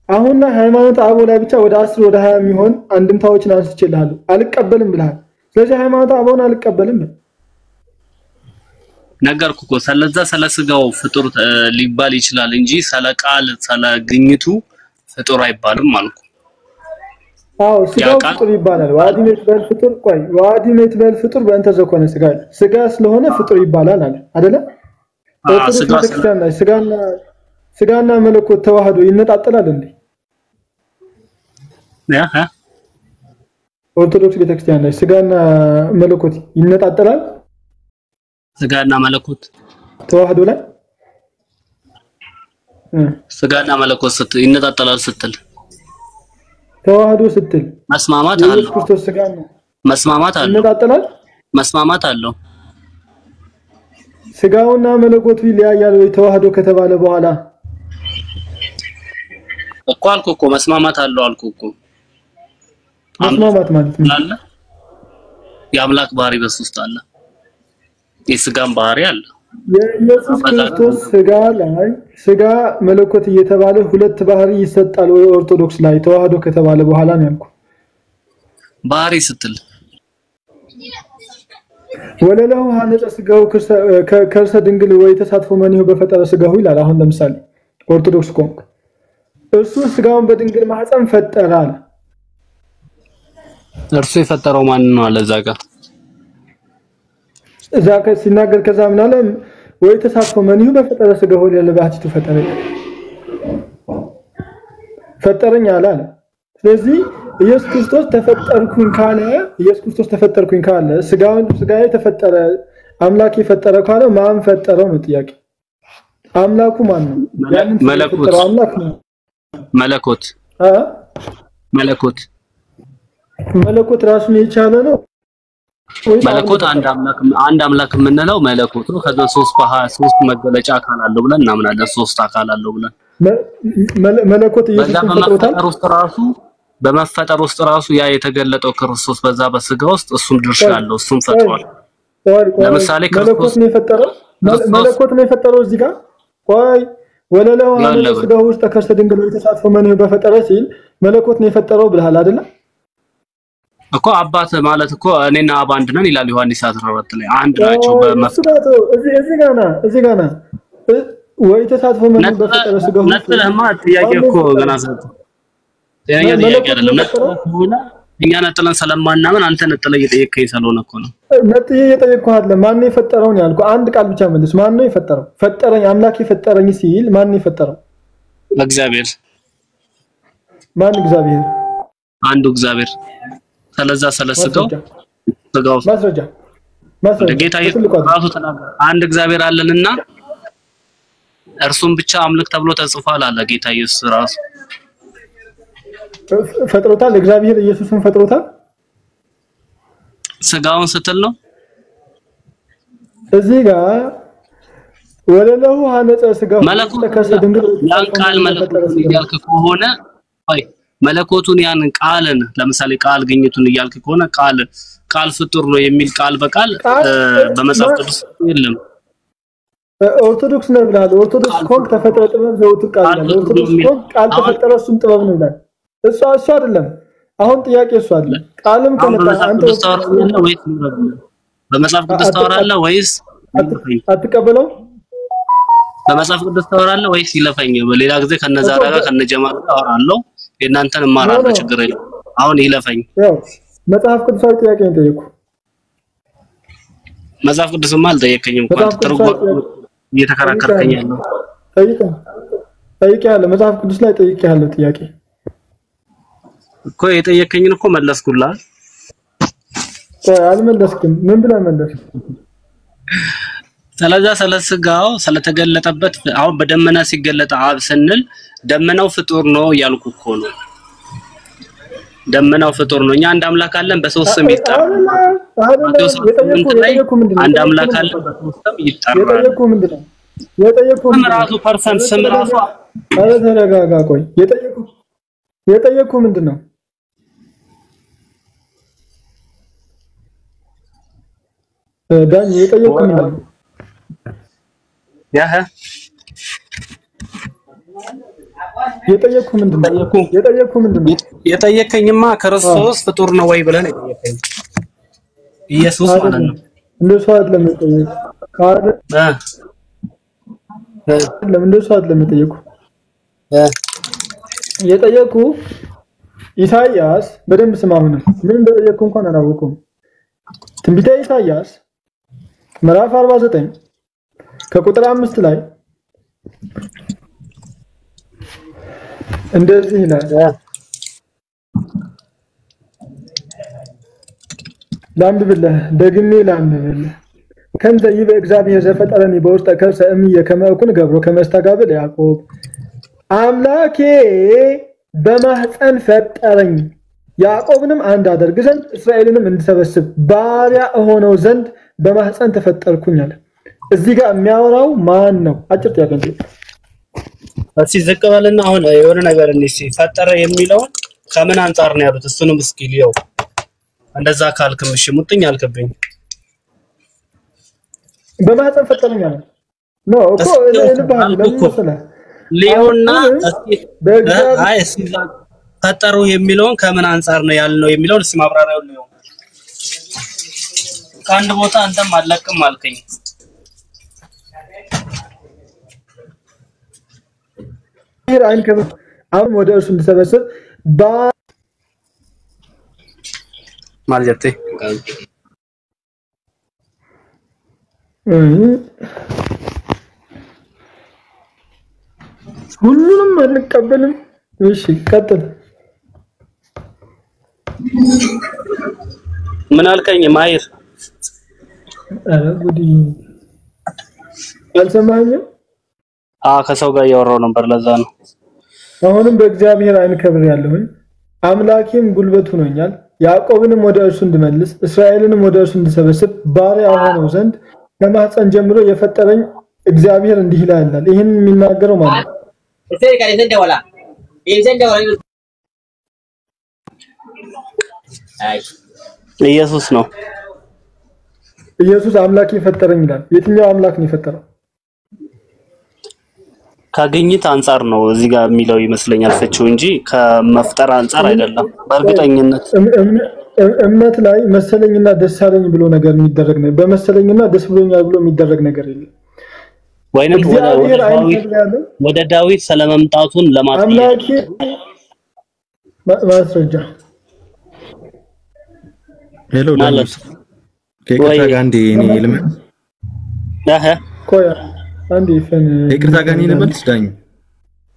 አሁን ላይ ሃይማኖት አበው ላይ ብቻ ወደ 10 ወደ 20 የሚሆን አንድምታዎችን አንስቼልሃለሁ አልቀበልም ብለሃል ስለዚህ ሃይማኖት አበውን አልቀበልም ነገርኩ እኮ ስለስጋው ፍጡር ሊባል ይችላል እንጂ ስለቃል ስለግኝቱ ፍጡር አይባልም አልኩ አዎ ስጋው ፍጡር ይባላል ዋዲሜት በልፍጡር ቆይ ዋዲሜት በልፍጡር በእንተ ዘኮነ ስጋ ስለሆነ ፍጡር ይባላል አለ አይደለ ስጋና መለኮት ተዋህዶ ይነጣጠላል እንዴ ኦርቶዶክስ ቤተክርስቲያን ላይ ስጋና መለኮት ይነጣጠላል ስጋና መለኮት ተዋህዶ ላይ ስጋና መለኮት ይነጣጠላል ስትል ተዋህዶ ስትል መስማማት አለው ኢየሱስ ክርስቶስ ስጋና መስማማት አለው ይነጣጠላል መስማማት አለው ስጋውና መለኮቱ ይለያያል ወይ ተዋህዶ ከተባለ በኋላ እኮ አልኩ እኮ መስማማት አለው አልኩ እኮ መስማማት ማለት ነው አለ የአምላክ ባህሪ በሱስት አለ የስጋም ባህሪ አለ የኢየሱስ ክርስቶስ ስጋ መለኮት እየተባለ ሁለት ባህሪ ይሰጣል ወይ ኦርቶዶክስ ላይ ተዋህዶ ከተባለ በኋላ ነው ያልኩ ባህሪ ስትል ወለለው ሀነጸ ስጋው ከርሰ ድንግል ወይ ተሳትፎ መንሁ በፈጠረ ስጋው ይላል አሁን ለምሳሌ ኦርቶዶክስ ኮንክ እሱ ስጋውን በድንግል ማህፀን ፈጠረ አለ እርሱ የፈጠረው ማን ነው አለ ዛከ ሲናገር ከዛ ምን አለ ወይ ተሳትፎ መንሁ በፈጠረ ስጋው ያለ ባህቲቱ ፈጠረኝ አለ ስለዚህ ኢየሱስ ክርስቶስ ተፈጠርኩኝ ካለ ስጋዬ ተፈጠረ አምላክ የፈጠረ ካለ ማን ፈጠረው ነው ጥያቄ አምላኩ ማን ነው መለኮት አምላክ ነው መለኮት ራሱን የቻለ ነው መለኮት አንድ አምላክ የምንለው መለኮት ነው ከዛ 3 መገለጫ አካል አለው ብለን እናምናለን 3 አካል አለው ብለን መለኮት ኢየሱስን ፈጥሮታል በመፈጠር ውስጥ ራሱ ያ የተገለጠው ክርስቶስ በዛ በስጋ ውስጥ እሱም ድርሻ አለው እሱም ፈጥሯል ለምሳሌ ክርስቶስ መለኮት ነው የፈጠረው እዚህ ጋር ቆይ ወለለው አለ ስጋው ውስጥ ተከስተ ድንግል ተሳትፎ ማን በፈጠረ ሲል መለኮት ነው የፈጠረው ብለሃል አይደል እኮ አባት ማለት እኮ እኔና አብ አንድ ነን ይላል ዮሐንስ 14 ላይ አንድ ናቸው በመፍጠር እዚህ ጋር ወይ ተሳትፎ ማን በፈጠረ ስጋው ነጥለህማ ጥያቄ እኮ ገና ሰጥ ጥያቄ አይደለም ነጥለህ እኛ ነጥለን ስለማናምን አንተ ነጥለህ እየጠየቀኝ ስለሆነ እኮ ነው ነጥዬ እየጠየቅኩህ አይደለም ማን ነው የፈጠረው ነው ያልኩህ አንድ ቃል ብቻ መልስ ማን ነው የፈጠረው ፈጠረኝ አምላክ የፈጠረኝ ሲል ማን ነው የፈጠረው እግዚአብሔር ማን እግዚአብሔር አንዱ እግዚአብሔር ስለዛ ስለስጋው ማስረጃ ጌታ ራሱ ተናገረ አንድ እግዚአብሔር አለንና እርሱም ብቻ አምልክ ተብሎ ተጽፏል አለ ጌታ ኢየሱስ ራሱ ፈጥሮታል እግዚአብሔር ኢየሱስን ፈጥሮታል ስጋውን ስትል ነው እዚህ ጋር ወለለው ሐነጸ ስጋው ተከሰ ድንግል ያን ቃል መለኮቱን ይያልክ ከሆነ አይ መለኮቱን ያን ቃልን ለምሳሌ ቃል ግኝቱን ይያልክ ከሆነ ቃል ፍጡር ነው የሚል ቃል በቃል በመጽሐፍ ቅዱስ የለም ኦርቶዶክስ ነው ብለሃል ኦርቶዶክስ ኮንክ ተፈጥሮ ጥበብ ዘውት ቃል ነው ኦርቶዶክስ ኮንክ ቃል ተፈጠረ እሱም ጥበብ ነው ይላል እሱ አይደለም አሁን ጥያቄ እሱ አይደለም ቃልም ከመጣ አንተ በመጽሐፍ ቅዱስ ታወራለህ ወይስ አትቀበለው በመጽሐፍ ቅዱስ ታወራለህ ወይስ ይለፈኝ በሌላ ጊዜ ከነዛራ ጋር ከነጀማል ታወራለሁ የናንተን ማራራ ችግር የለም አሁን ይለፈኝ ያው መጽሐፍ ቅዱሳዊ ጥያቄ ነው ጠየቁ መጽሐፍ ቅዱስማ አልጠየቀኝም እንኳን ትርጉም እየተከራከርከኝ ያለው ጠይቄያለሁ መጽሐፍ ቅዱስ ላይ ጠይቄያለሁ ጥያቄ እኮ የጠየቀኝን እኮ መለስኩልህ አልመለስክም ምን ብለህ መለስክ ስለዛ ስለስጋው ስለተገለጠበት አሁን በደመና ሲገለጥ አብ ስንል ደመናው ፍጡር ነው ያልኩ እኮ ነው ደመናው ፍጡር ነው እኛ አንድ አምላክ አለን በሶስት ስም ይጠራል አንድ አምላክ አለን በሶስት ስም ይጠራል የጠየቁ ራሱ ፐርሰንት ስም ራሱ ተረጋጋ ቆይ የጠየቁ ምንድነው ዳን የጠየቁ ምንድነው ያህ የጠየቁ ምንድነው የጠየቀኝማ ክርስቶስ ፍጡር ነው ወይ ብለን የጠየቀኝ ኢየሱስ ማለት ነው እንደሱ አይደለም የጠየቁ ካለ ለምን እንደሱ አይደለም የጠየቁ ኢሳይያስ በደንብ ስማውና ምን እንደጠየቁ እንኳን አላወቁም ትንቢተ ኢሳይያስ ምዕራፍ 49 ከቁጥር 5 ላይ እንደዚህ ይላል ላንብብልህ ደግሜ ላንብብልህ ከንዘ ይበ እግዚአብሔር ዘፈጠረኒ በውስተ ከርሰ እምየ ከመ እኩን ገብሮ ከመስተጋብል ያዕቆብ አምላኬ በማህፀን ፈጠረኝ ያዕቆብንም አንድ አደርግ ዘንድ እስራኤልንም እንድሰበስብ ባሪያ ሆነው ዘንድ በማህፀን ተፈጠርኩኝ አለ እዚህ ጋር የሚያወራው ማን ነው አጭር ጥያቄ ነው እሺ ዘቀባልና አሁን የሆነ ነገር እንዴ ፈጠረ የሚለው ከምን አንፃር ነው ያሉት እሱንም እስኪ ሊየው እንደዛ ካልክም እሺ ሙጥኝ አልከብኝ በማህፀን ፈጠረኝ አለ ኖ እኮ ለባህል ለምሳሌ ሊዮና አይ ሲዛ ፈጠሩ የሚለውን ከምን አንፃር ነው ያልነው የሚለውን እስኪ ማብራሪያው ነው ከአንድ ቦታ አንተም አለቅም አልከኝ ይሄ አይን ከመ አሁን ወደ እርሱ እንድሰበስብ ማለቴ ሁሉንም አንቀበልም እሺ ቀጥል ምን አልከኝ ማይር? አረ ጉዲ አልሰማኸኝም? ከሰው ጋር ያወራው ነበር ለዛ ነው። አሁንም በእግዚአብሔር አይን ከብር ያለሁኝ አምላኬም ጉልበት ሆኖኛል። ያዕቆብንም ወደ እርሱ እንድመልስ እስራኤልንም ወደ እርሱ እንድሰበስብ ባሪያ ሆነው ዘንድ ከማህፀን ጀምሮ የፈጠረኝ እግዚአብሔር እንዲህ ይላል። ይሄን የሚናገረው ማለት ነው ኢየሱስ ነው። ኢየሱስ አምላኬ ፈጠረኝ ይላል። የትኛው አምላክ ነው የፈጠረው? ካገኝት አንፃር ነው እዚህ ጋር የሚለው ይመስለኛል ፍቺው እንጂ ከመፍጠር አንፃር አይደለም። በእርግጠኝነት እምነት ላይ መሰለኝና ደስ አለኝ ብሎ ነገር የሚደረግ ነው። በመሰለኝና ደስ ብሎኛል ብሎ የሚደረግ ነገር የለም። ወይንም ወደ ዳዊት ስለመምጣቱን ለማጥያት ማስረጃ ሄሎ ዳዊት ከይቅርታ ጋር አንዴ እኔ ልመን ቆይ አንዴ ፈን ይቅርታ ጋር እኔ ልመልስ ዳኝ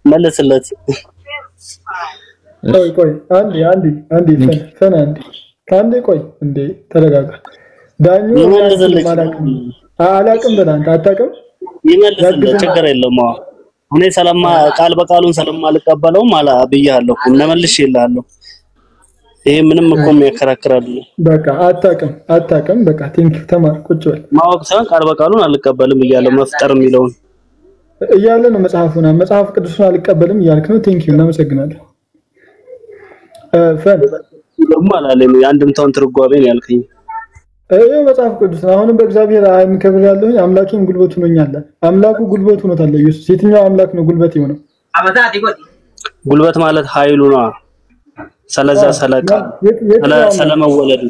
መልስለት ቆይ አንዴ ፈን አንዴ ቆይ እንዴ ተረጋጋ ዳኙ አላቅም በላንተ አታቅም ይመልስለት ችግር የለውም እኔ ሰላም ቃል በቃሉን ሰላም አልቀበለውም አላ ብያለሁ እነመልሽ ይላልው ይሄ ምንም እኮ የሚያከራክራል በቃ አታቅም በቃ ቲንክ ተማር ቁጭ በል ማወቅ ሳይሆን ቃል በቃሉን አልቀበልም እያለ መፍጠር የሚለውን እያለ ነው መጽሐፍ ቅዱስን አልቀበልም እያልክ ነው ቲንክ ዩ እናመሰግናለን ፈን ደግሞ አላለኝ የአንድምታውን ትርጓሜ ነው ያልከኝ መጽሐፍ ቅዱስ አሁንም በእግዚአብሔር አይን ከብር ያለሁኝ አምላኬን ጉልበቱ ነኛል አምላኩ ጉልበቱ ነው ታለ ኢየሱስ የትኛው አምላክ ነው ጉልበት የሆነው ጉልበት ማለት ኃይሉ ነው ስለዛ ሰለቃ ስለመወለዱ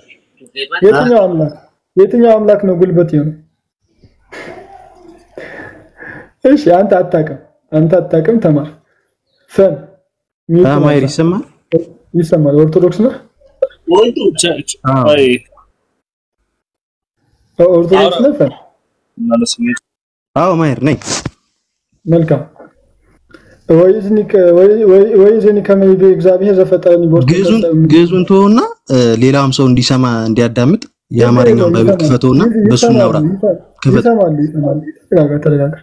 የትኛው አምላክ ነው ጉልበት የሆነው እሺ አንተ አታውቅም ተማር ፈን ማይር ይሰማል ኦርቶዶክስ ነው ወንቱ ቸርች አይ ኦርቶዶክስ ነው ፈን አዎ ማይር ነኝ መልካም ወይዝኒ ከመይቤ እግዚአብሔር ዘፈጠረኝ ቦርት ግዙን ተውና ሌላም ሰው እንዲሰማ እንዲያዳምጥ የአማርኛውን ባይብል ክፈተውና በሱ እናውራ ክፈት ይሰማል ተረጋጋ